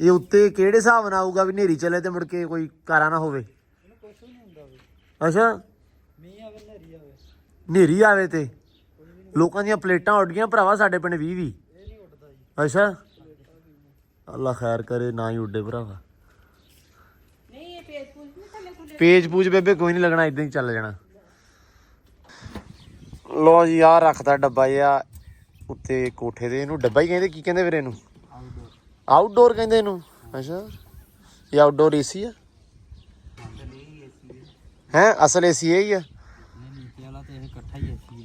ਇਹ ਉੱਤੇ ਕਿਹੜੇ ਹਿਸਾਬ ਨਾਲ ਆਊਗਾ ਵੀ ਨੇਰੀ ਚੱਲੇ ਤੇ ਮੁੜ ਕੇ ਕੋਈ ਕਾਰਾ ਨਾ ਹੋਵੇ? ਅੱਛਾ ਨੇਰੀ ਆਵੇ ਤੇ ਲੋਕਾਂ ਦੀਆਂ ਪਲੇਟਾਂ ਉੱਡ ਗਈਆਂ ਭਰਾਵਾ, ਸਾਡੇ ਪਿੰਡ 20 ਅੱਛਾ ਅੱਲਾ ਖੈਰ ਕਰੇ, ਨਾ ਹੀ ਉੱਡੇ ਭਰਾਵਾ। ਨਹੀਂ ਇਹ ਪੇਜ ਪੂਜ ਨਹੀਂ ਥੱਲੇ ਖੁੱਲੇ। ਪੇਜ ਪੂਜ ਬੇਬੇ ਕੋਈ ਨਹੀਂ ਲੱਗਣਾ, ਇਦਾਂ ਹੀ ਚੱਲ ਜਾਣਾ। ਲੋ ਜੀ ਆਹ ਰੱਖਦਾ ਡੱਬਾ ਜਿਹਾ ਉੱਤੇ ਕੋਠੇ ਦੇ, ਇਹਨੂੰ ਡੱਬਾ ਹੀ ਕਹਿੰਦੇ, ਕੀ ਕਹਿੰਦੇ ਵੀਰੇ ਇਹਨੂੰ? ਆਊਟਡੋਰ ਕਹਿੰਦੇ ਇਹਨੂੰ। ਅੱਛਾ ਇਹ ਆਊਟਡੋਰ ਏਸੀ ਆ ਹੈ? ਅਸਲ ਏਸੀ ਇਹ ਹੀ ਆ?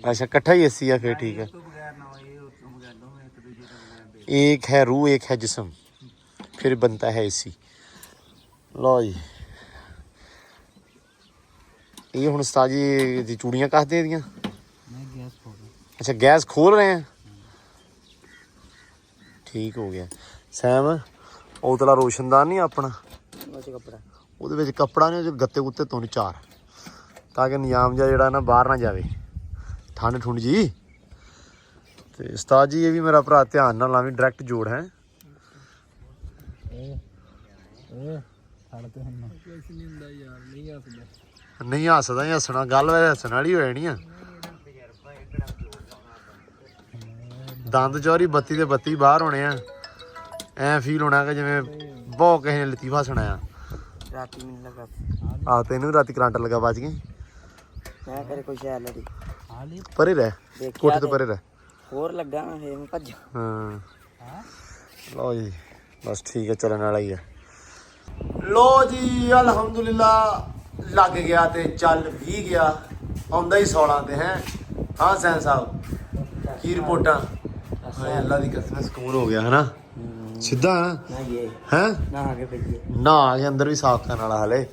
अच्छा इकट्ठा ही एसी है, फिर ठीक है। एक है रूह एक है जिस्म, फिर बनता है एसी। लो जी ये हुण उस्ताद जी चूड़ियां कसदे दियां। अच्छा गैस खोल रहे हैं, ठीक हो गया। सैम ਉਹ ਤਲਾ ਰੋਸ਼ਨਦਾਨ ਨਹੀਂ ਆਪਣਾ, ਉਹਦੇ ਵਿੱਚ ਕੱਪੜਾ ਨਹੀਂ, ਉਹ ਗੱਤੇ ਗੁੱਤੇ ਤੋਂ ਨਹੀਂ ਚਾਰ, ਤਾਂ ਕਿ ਨਿਜ਼ਾਮ ਜਿਹਾ ਜਿਹੜਾ ਨਾ ਬਾਹਰ ਨਾ ਜਾਵੇ, ਠੰਡ ਠੁੰਡ ਜੀ। ਤੇ ਉਸਤਾਦ ਜੀ ਇਹ ਵੀ ਮੇਰਾ ਭਰਾ ਧਿਆਨ ਨਾਲ ਲਾਵੀਂ, ਡਾਇਰੈਕਟ ਜੋੜ ਹੈ। ਨਹੀਂ ਹੱਸਦਾ ਹੀ ਹੱਸਣਾ, ਗੱਲ ਵੈਸੇ ਹੱਸਣ ਵਾਲੀ ਹੋ ਜਾਣੀ ਆ। ਦੰਦ ਚੋਰੀ ਬੱਤੀ ਦੇ ਬੱਤੀ ਬਾਹਰ ਹੋਣੇ ਆ, ਐ ਫੀਲ ਹੋਣਾ ਕਿ ਜਿਵੇਂ ਬਹੁਤ ਕਿਸੇ ਨੇ ਲਤੀਫਾ ਸੁਣਾਇਆ। ਰਾਤੀ ਮੈਨੂੰ ਲੱਗਾ ਆਹ ਤੈਨੂੰ ਵੀ ਰਾਤੀ ਕਰੰਟ ਲੱਗਾ, ਬਚ ਗਈ। ਮੈਂ ਕਰੇ ਕੋਈ ਸ਼ੈ ਲੜੀ ਪਰੇ ਰਹਿ, ਕੋਠੇ ਤੋਂ ਪਰੇ ਰਹਿ। ਹੋਰ ਲੱਗਾ ਨਾ ਫੇਰ ਮੈਂ ਭੱਜ। ਹਾਂ ਲਓ ਜੀ ਬਸ ਠੀਕ ਹੈ, ਚੱਲਣ ਵਾਲਾ ਹੀ ਹੈ। ਲੋ ਜੀ ਅਲਹਮਦੁਲਿਲਾ ਲੱਗ ਗਿਆ ਤੇ ਚੱਲ ਵੀ ਗਿਆ, ਆਉਂਦਾ ਹੀ 16 ਤੇ ਹੈ। ਹਾਂ ਸੈਨ ਸਾਹਿਬ ਕੀ ਰਿਪੋਰਟਾਂ? ਹਾਏ ਅੱਲਾ ਦੀ ਕਸਮ ਸਕੂਨ ਹੋ ਗਿਆ ਹੈ ਨਾ, ਸਿੱਧਾ ਨਾ ਇਹ ਹੈ ਨਾ ਆਗੇ ਭਈਏ ਨਾ ਆ ਕੇ ਅੰਦਰ ਵੀ ਸਾਫ਼ ਕਰਨ ਵਾਲਾ ਹਲੇ,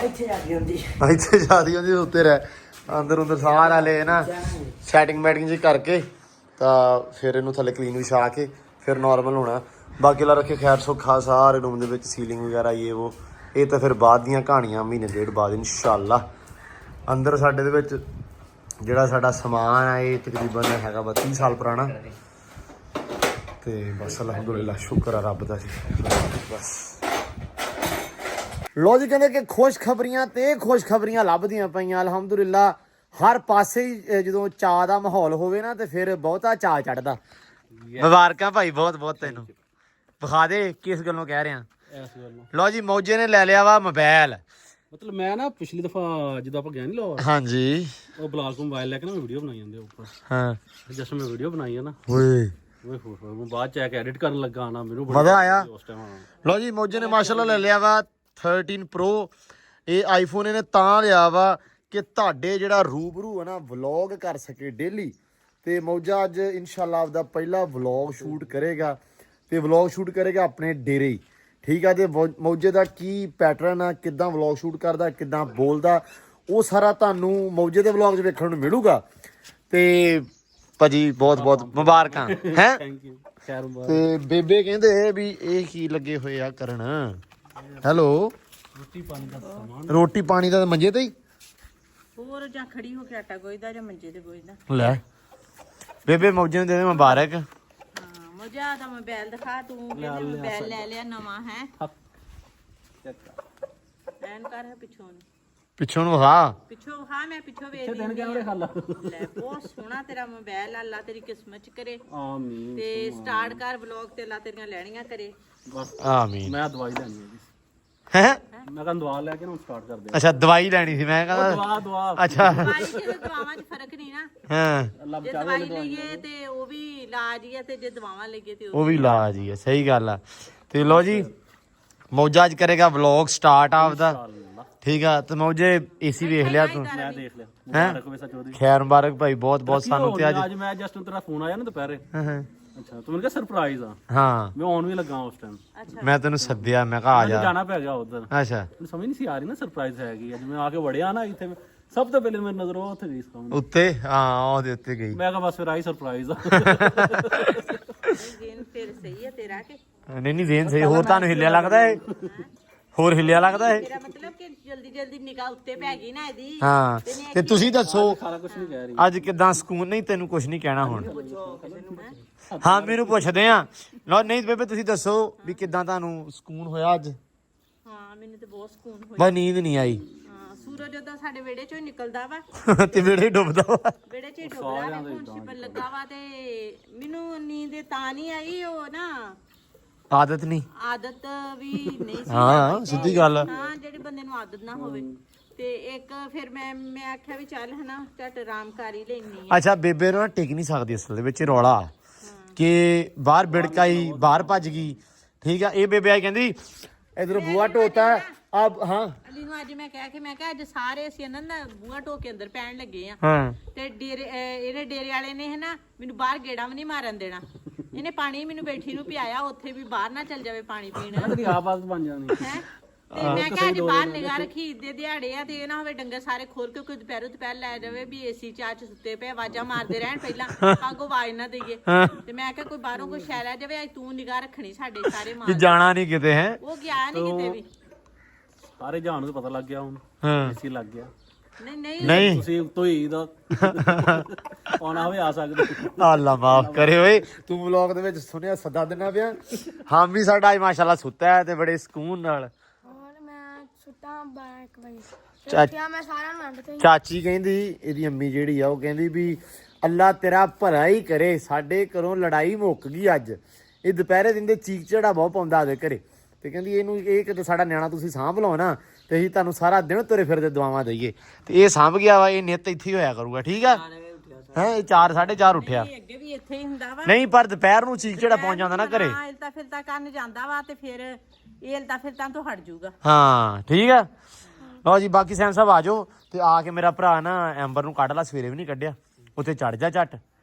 ਇੱਥੇ ਜਾ ਕੇ ਹੁੰਦੀ ਇੱਥੇ ਜਿਆਦੀ ਹੁੰਦੀ ਉੱਤੇ ਰਹਿ, ਅੰਦਰ ਸਾਰਾ ਲੈ ਨਾ ਸੈਟਿੰਗ ਮੈਟਿੰਗ ਜੀ ਕਰਕੇ ਤਾਂ ਫਿਰ ਇਹਨੂੰ ਥੱਲੇ ਕਲੀਨ ਵਿਛਾ ਕੇ ਫਿਰ ਨਾਰਮਲ ਹੋਣਾ। ਬਾਕੀ ਲਾ ਰੱਖੇ ਖੈਰ ਸੁੱਖਾ ਸਾਰੇ ਰੂਮ ਦੇ ਵਿੱਚ ਸੀਲਿੰਗ ਵਗੈਰਾ ਇਹ ਤਾਂ ਫਿਰ ਬਾਅਦ ਦੀਆਂ ਕਹਾਣੀਆਂ, ਮਹੀਨੇ ਡੇਢ ਬਾਅਦ ਇਨਸ਼ਾਅੱਲਾ। ਅੰਦਰ ਸਾਡੇ ਦੇ ਵਿੱਚ ਜਿਹੜਾ ਸਾਡਾ ਸਮਾਨ ਆ ਇਹ ਤਕਰੀਬਨ ਹੈਗਾ ਵਾ 30 ਸਾਲ ਪੁਰਾਣਾ, ਤੇ ਬਸ ਅਲਹਮਦੁਲਿਲਾ ਸ਼ੁਕਰ ਆ ਰੱਬ ਦਾ ਜੀ। ਬਸ ਲੋ ਜੀ ਕਹਿੰਦੇ ਕਿ ਖੁਸ਼ਖਬਰੀਆਂ ਤੇ ਖੁਸ਼ਖਬਰੀਆਂ ਲੱਭਦੀਆਂ ਪਈਆਂ ਅਲਹਮਦੁਲਿਲਾ। ਹਰ ਪਾਸੇ ਹੀ ਜਦੋਂ ਚਾਅ ਦਾ ਮਾਹੌਲ ਹੋਵੇ ਨਾ ਤੇ ਫਿਰ ਬਹੁਤਾ ਚਾਅ ਚੜਦਾ। ਮੁਬਾਰਕਾਂ ਭਾਈ ਬਹੁਤ ਬਹੁਤ ਤੈਨੂੰ। ਵਿਖਾ ਦੇ ਕਿਸ ਗੱਲੋਂ ਕਹਿ ਰਿਹਾ। ਇਸ ਗੱਲ ਲੋ ਜੀ ਮੌਜੇ ਨੇ ਲੈ ਲਿਆ ਵਾ ਮੋਬਾਈਲ। ਮਤਲਬ ਮੈਂ ਨਾ ਪਿਛਲੀ ਦਫਾ ਜਦੋਂ ਆਪਾਂ ਗਏ ਨਹੀਂ ਲਾਹੌਰ, ਹਾਂਜੀ ਉਹ ਬਲਾਕ ਤੋਂ ਮੋਬਾਈਲ ਲੈ ਕੇ ਨਾ ਮੈਂ ਵੀਡੀਓ ਬਣਾਈ ਜਾਂਦੇ ਉੱਪਰ। ਹਾਂ ਜਸਟ ਮੈਂ ਵੀਡੀਓ ਬਣਾਈ ਆ ਨਾ, ਓਏ ਓਏ ਹੋ ਮੈਂ ਬਾਅਦ ਚ ਆ ਕੇ ਐਡਿਟ ਕਰਨ ਲੱਗਾ ਨਾ, ਮੈਨੂੰ ਮਜ਼ਾ ਆਇਆ ਉਸ ਟਾਈਮ। ਲੋ ਜੀ ਮੌਜੇ ਨੇ ਮਾਸ਼ਾਅੱਲਾ ਲੈ ਲਿਆ ਵਾ 13 Pro। ਇਹ ਆਈਫੋਨ ਇਹਨੇ ਤਾਂ ਲਿਆ ਵਾ ਕਿ ਤੁਹਾਡੇ ਜਿਹੜਾ ਰੂਬਰੂ ਹੈ ਨਾ ਵਲੌਗ ਕਰ ਸਕੇ ਡੇਲੀ। ਤੇ ਮੌਜਾ ਅੱਜ ਇਨਸ਼ਾਅੱਲਾ ਆਪਦਾ ਪਹਿਲਾ ਵਲੌਗ ਸ਼ੂਟ ਕਰੇਗਾ, ਤੇ ਵਲੌਗ ਸ਼ੂਟ ਕਰੇਗਾ ਆਪਣੇ ਡੇਰੇ ਹੀ, ਠੀਕ ਆ। ਤੇ ਮੌਜੇ ਦਾ ਕੀ ਪੈਟਰਨ ਆ, ਕਿੱਦਾਂ ਵਲੌਗ ਸ਼ੂਟ ਕਰਦਾ, ਕਿੱਦਾਂ ਬੋਲਦਾ, ਉਹ ਸਾਰਾ ਤੁਹਾਨੂੰ ਮੌਜੇ ਦੇ ਵਲੌਗ 'ਚ ਵੇਖਣ ਨੂੰ ਮਿਲੂਗਾ। ਤੇ ਭਾਜੀ ਬਹੁਤ ਬਹੁਤ ਮੁਬਾਰਕਾਂ ਹੈ। Thank you. ਖੈਰ ਤੇ ਬੇਬੇ ਕਹਿੰਦੇ ਵੀ ਇਹ ਕੀ ਲੱਗੇ ਹੋਏ ਆ ਕਰਨ। ਹੈਲੋ ਰੋਟੀ ਪਾਣੀ ਦਾ ਸਮਾਨ, ਰੋਟੀ ਪਾਣੀ ਦਾ ਮੰਜੇ ਤੇ ਹੀ ਹੋਰ ਜਾਂ ਖੜੀ ਹੋ ਕੇ ਆਟਾ ਗੋਈਦਾ ਜਾਂ ਮੰਜੇ ਤੇ ਗੋਈਦਾ। ਲੈ ਬੇਬੇ ਮੌਜੇ ਨੂੰ ਦੇ ਦੇ ਮੁਬਾਰਕ। ਹਾਂ ਮੋਜਾ ਦਾ ਮੋਬਾਈਲ ਦਿਖਾ, ਤੂੰ ਕਹਿੰਦਾ ਮੋਬਾਈਲ ਲੈ ਲਿਆ ਨਵਾਂ ਹੈ। ਐਨ ਕਰ ਪਿੱਛੋਂ ਨੂੰ, ਪਿੱਛੋਂ ਨੂੰ ਹਾਂ ਪਿੱਛੋਂ ਹਾਂ ਮੈਂ ਪਿੱਛੋਂ ਵੇਖ ਲਈ ਹਾਲਾ ਲੈ। ਬਹੁਤ ਸੋਹਣਾ ਤੇਰਾ ਮੋਬਾਈਲ, ਅੱਲਾ ਤੇਰੀ ਕਿਸਮਤ ਚ ਕਰੇ ਆਮੀਨ। ਤੇ ਸਟਾਰਟ ਕਰ ਵਲੌਗ ਤੇ ਅੱਲਾ ਤੇਰੀਆਂ ਲੈਣੀਆਂ ਕਰੇ। ਬਸ ਆਮੀਨ। ਮੈਂ ਦਵਾਈ ਲੈਣੀ ਹੈ ਜੀ, ਹੈ ਮੈਂ ਕਹਿੰਦਾ ਦਵਾ ਲੈ ਕੇ ਨਾ ਸਟਾਰਟ ਕਰਦੇ ਆ। ਅੱਛਾ ਦਵਾਈ ਲੈਣੀ ਸੀ ਮੈਂ ਕਹਿੰਦਾ। ਦਵਾ ਅੱਛਾ ਦਵਾਈ ਤੇ ਦਵਾਵਾਂ 'ਚ ਫਰਕ ਨਹੀਂ ਨਾ। ਹਾਂ ਅੱਲਾ ਜੇ ਦਵਾਈ ਲਈਏ ਤੇ ਉਹ ਵੀ ਇਲਾਜ ਹੀ ਹੈ, ਤੇ ਜੇ ਦਵਾਵਾਂ ਲਈਏ ਤੇ ਉਹ ਵੀ ਇਲਾਜ ਹੀ ਹੈ, ਸਹੀ ਗੱਲ ਆ। ਤੇ ਲੋ ਜੀ ਮੌਜਾ ਅੱਜ ਕਰੇਗਾ ਵਲੌਗ ਸਟਾਰਟ ਆਪਦਾ, ਠੀਕ ਆ। ਤੇ ਮੌਜੇ ਏਸੀ ਵੇਖ ਲਿਆ ਤੂੰ? ਮੈਂ ਦੇਖ ਲਿਆ। ਹੈਂ? ਮੁਬਾਰਕ ਹੋਵੇ ਚੌਧਰੀ, ਖੈਰ ਮੁਬਾਰਕ ਭਾਈ ਬਹੁਤ ਬਹੁਤ ਸਾਨੂੰ। ਤੇ ਅੱਜ ਮੈਂ ਜਸਟ ਤੇਰਾ ਫੋਨ ਆਇਆ ਨਾ ਦੁਪਹਿਰੇ, ਹਾਂ ਅੱਛਾ ਤੂੰ ਮੈਨੂੰ ਕਿਹਾ ਸਰਪ੍ਰਾਈਜ਼ ਆ, ਹਾਂ ਮੈਂ ਆਉਣ ਵੀ ਲੱਗਾ ਉਸ ਟਾਈਮ, ਮੈਂ ਤੈਨੂੰ ਸੱਦਿਆ, ਮੈਂ ਕਿਹਾ ਆ ਮੈਨੂੰ ਜਾ। ਜਾਣਾ ਪੈ ਗਿਆ ਉਧਰ। ਅੱਛਾ ਮੈਨੂੰ ਸਮਝ ਨਹੀਂ ਸੀ ਆ ਰਹੀ ਨਾ ਸਰਪ੍ਰਾਈਜ਼ ਹੈ ਕੀ। ਅੱਜ ਮੈਂ ਆ ਕੇ ਵੜਿਆ ਨਾ ਇੱਥੇ, ਸਭ ਤੋਂ ਪਹਿਲੇ ਮੇਰੀ ਨਜ਼ਰ ਉਹ ਉੱਥੇ ਗਈ ਸਾਹਮਣੇ। ਉੱਤੇ ਹਾਂ ਉਹਦੇ ਉੱਤੇ ਗਈ। ਮੈਂ ਕਿਹਾ ਬਸ ਫਿਰ ਆਈ ਸਰਪ੍ਰਾਈਜ਼ ਆ। ਦਿਨ ਫਿਰ ਸਹੀ ਹੈ ਤੇਰਾ ਕਿ ਨਹੀਂ ਨਹੀਂ ਜ਼ੇਨ ਸਹੀ। ਹੋਰ ਤੁਹਾਨੂੰ ਹਿੱਲਿਆ ਲੱਗਦਾ ਏ? ਹੋਰ ਹਿੱਲਿਆ ਲੱਗਦਾ ਇਹ? ਮੇਰਾ ਮਤਲਬ ਕਿ ਜਲਦੀ ਜਲਦੀ ਨਿਗਾਹ ਉੱਤੇ ਪੈ ਗਈ ਨਾ ਇਹਦੀ। ਹਾਂ ਤੇ ਤੁਸੀਂ ਦੱਸੋ ਸਾਰਾ ਕੁਝ ਨਹੀਂ ਕਹਿ ਰਹੀ। ਅੱਜ ਕਿਦਾਂ ਸਕੂਨ? ਨਹੀਂ ਤੈਨੂੰ ਕੁਝ ਨਹੀਂ ਕਹਿਣਾ ਹੁਣ। ਹਾਂ ਮੈਨੂੰ ਪੁੱਛਦੇ ਆ। ਲੋ ਨਹੀਂ ਬੇਬੇ ਤੁਸੀਂ ਦੱਸੋ ਵੀ ਕਿਦਾਂ ਤੁਹਾਨੂੰ ਸਕੂਨ ਹੋਇਆ ਅੱਜ? ਹਾਂ ਮੈਨੂੰ ਤੇ ਬਹੁਤ ਸਕੂਨ ਹੋਇਆ। ਬਸ ਨੀਂਦ ਨਹੀਂ ਆਈ। ਹਾਂ ਸੂਰਜ ਉਹਦਾ ਸਾਡੇ ਵਿਹੜੇ ਚੋਂ ਹੀ ਨਿਕਲਦਾ ਵਾ, ਤੇ ਵਿਹੜੇ ਡੁੱਬਦਾ ਵਾ। ਵਿਹੜੇ 'ਚ ਹੀ ਡੁੱਬਦਾ ਵਾ, ਹੁਣ ਛਿਪਣ ਲੱਗਾ ਵਾ ਤੇ ਮੈਨੂੰ ਨੀਂਦ ਤਾਂ ਨਹੀਂ ਆਈ। ਉਹ ਨਾ ਆਦਤ ਨਹੀਂ। ਆਦਤ ਵੀ ਨਹੀਂ ਸੀ। ਹਾਂ ਸਿੱਧੀ ਗੱਲ ਆ। ਹਾਂ ਜਿਹੜੇ ਬੰਦੇ ਨੂੰ ਆਦਤ ਨਾ ਹੋਵੇ ਤੇ ਇੱਕ ਫਿਰ ਮੈਂ ਆਖਿਆ ਵੀ ਚੱਲ ਹਨਾ ਝਟ ਆਰਾਮ ਕਰ ਹੀ ਲੈਣੀ ਆ। ਅੱਛਾ ਬੇਬੇ ਨੂੰ ਨਾ ਟਿਕ ਨਹੀਂ ਸਕਦੀ ਅਸਲ ਦੇ ਵਿੱਚ ਰੌਲਾ ਕਿ ਬਾਹਰ ਬਿੜਕਾਈ ਬਾਹਰ ਭੱਜ ਗਈ। ਠੀਕ ਆ ਇਹ ਬੇਬੇ ਆਈ ਕਹਿੰਦੀ ਇਧਰ ਬੂਆ ਢੋਤਾ ਆਪ। ਹਾਂ ਅਲੀ ਨੂੰ ਅੱਜ ਮੈਂ ਕਿਹਾ ਅੱਜ ਸਾਰੇ ਅਸੀਂ ਇਹਨਾਂ ਨਾ ਬੂਹਾ ਢੋ ਕੇ ਅੰਦਰ ਪੈਣ ਲੱਗੇ ਆ ਹਾਂ ਤੇ ਇਹਨੇ ਡੇਰੇ ਵਾਲੇ ਨੇ ਹਨਾ ਮੈਨੂੰ ਬਾਹਰ ਗੇੜਾ ਵੀ ਨਹੀਂ ਮਾਰਨ ਦੇਣਾ। ਇਹਨੇ ਪਾਣੀ ਮੈਨੂੰ ਬੈਠੀ ਨੂੰ ਪਿਆਇਆ ਉੱਥੇ ਵੀ ਬਾਹਰ ਨਾ ਚੱਲ ਜਾਵੇ ਪਾਣੀ ਪੀਣ ਤੇਰੀ ਆਵਾਜ਼ ਬਣ ਜਾਣੀ ਹੈ। ਤੇ ਮੈਂ ਕਿਹਾ ਅੱਜ ਬਾਹਰ ਨਿਗਾਹ ਰੱਖੀ ਈਦ ਦਿਹਾੜੇ ਆ ਤੇ ਇਹ ਨਾ ਹੋਵੇ ਡੰਗਰ ਸਾਰੇ ਖੋਲ ਕੇ ਕੋਈ ਦੁਪਹਿਰ ਲੈ ਜਾਵੇ ਵੀ ਏਸੀ ਚਾਹ ਚ ਸੁੱਤੇ ਪਏ ਆਵਾਜ਼ਾਂ ਮਾਰਦੇ ਰਹਿਣ ਪਹਿਲਾਂ ਅੱਗੋਂ ਆਵਾਜ਼ ਨਾ ਦੇਈਏ। ਤੇ ਮੈਂ ਕਿਹਾ ਕੋਈ ਬਾਹਰੋਂ ਕੋਈ ਸ਼ਹਿਰ ਆ ਜਾਵੇ ਅੱਜ ਤੂੰ ਨਿਗਾਹ ਰੱਖਣੀ ਸਾਡੇ ਸਾਰੇ ਮਾਰ। ਜਾਣਾ ਨਹੀਂ ਕਿਤੇ ਹੈ। ਉਹ ਗਿਆ ਨਹੀਂ ਕਿਤੇ ਵੀ। ਸਾਰੇ ਜਾਣ ਨੂੰ ਪਤਾ ਲੱਗ ਗਿਆ ਹੁਣ। ਹਾਂ ਏਸੀ ਲੱਗ ਗਿਆ। ਨਹੀਂ ਤੁਸੀਂ ਉੱਤੋਂ ਹੀ ਦਾ ਆਉਣਾ ਹੋਵੇ ਆ ਸਕਦੇ। ਅੱਲਾ ਮਾਫ ਕਰੇ ਓਏ ਤੂੰ ਵਲੌਗ ਦੇ ਵਿੱਚ ਸੁਣਿਆ ਸੱਦਾ ਦੇਣਾ ਪਿਆ। ਹਾਂ ਵੀ ਸਾਡਾ ਅੱਜ ਮਾਸ਼ਾਅੱਲਾ ਸੁੱਤਾ ਹੈ ਤੇ ਬੜੇ ਸਕੂਨ ਨਾਲ। ਹੁਣ ਮੈਂ ਸੁੱਤਾ 12 ਵਜੇ ਚਾ- ਤੇ ਮੈਂ ਸਾਰਿਆਂ ਨੂੰ ਅੰਦਰ ਤੇ ਚਾਚੀ ਕਹਿੰਦੀ ਇਹਦੀ ਅੰਮੀ ਜਿਹੜੀ ਆ ਉਹ ਕਹਿੰਦੀ ਵੀ ਅੱਲਾ ਤੇਰਾ ਭਲਾ ਹੀ ਕਰੇ ਸਾਡੇ ਘਰੋਂ ਲੜਾਈ ਮੁੱਕ ਗਈ ਅੱਜ। ਇਹ ਦੁਪਹਿਰੇ ਦਿਨ ਦੇ ਚੀਕ ਝੜਾ ਬਹੁਤ ਪਾਉਂਦਾ ਆਦੇ ਘਰੇ ਤੇ ਕਹਿੰਦੀ ਇਹਨੂੰ ਇਹ ਕਿਤੇ ਸਾਡਾ ਨਿਆਣਾ ਤੁਸੀਂ ਸਾਂਭ ਲਓ ਨਾ ਤੇ ਅਸੀਂ ਤੁਹਾਨੂੰ ਸਾਰਾ ਦਿਨ ਤੁਰੇ ਫਿਰਦੇ ਦੁਆਵਾਂ ਦਈਏ। ਤੇ ਇਹ ਸਾਂਭ ਗਿਆ ਵਾ ਇਹ ਨਿੱਤ ਇੱਥੇ ਹੀ ਹੋਇਆ ਕਰੂਗਾ। ਠੀਕ ਆ ਹੈ ਇਹ 4:30 ਉੱਠਿਆ। ਅੱਗੇ ਵੀ ਇੱਥੇ ਹੀ ਹੁੰਦਾ ਵਾ। ਨਹੀਂ ਪਰ ਦੁਪਹਿਰ ਨੂੰ ਚੀਕ ਝੜਾ ਪਹੁੰਚ ਜਾਂਦਾ ਨਾ ਘਰੇ। ਹਾਂ ਇਲਤਾ ਫਿਰਤਾ ਕਰਨ ਜਾਂਦਾ ਵਾ ਤੇ ਫਿਰ ਇਹ ਇਲਤਾ ਫਿਰਤਾ ਤੋਂ ਹਟ ਜਾਊਗਾ। ਹਾਂ ਠੀਕ ਆ। ਲਓ ਜੀ ਬਾਕੀ ਸੈਨ ਸਾਹਿਬ ਆ ਜਾਓ ਤੇ ਆ ਕੇ ਮੇਰਾ ਭਰਾ ਨਾ ਐਂਬਰ ਨੂੰ ਕੱਢ ਲਾ। ਸਵੇਰੇ ਵੀ ਨਹੀਂ ਕੱਢਿਆ ਉੱਥੇ ਚੜ ਜਾ ਝੱਟ।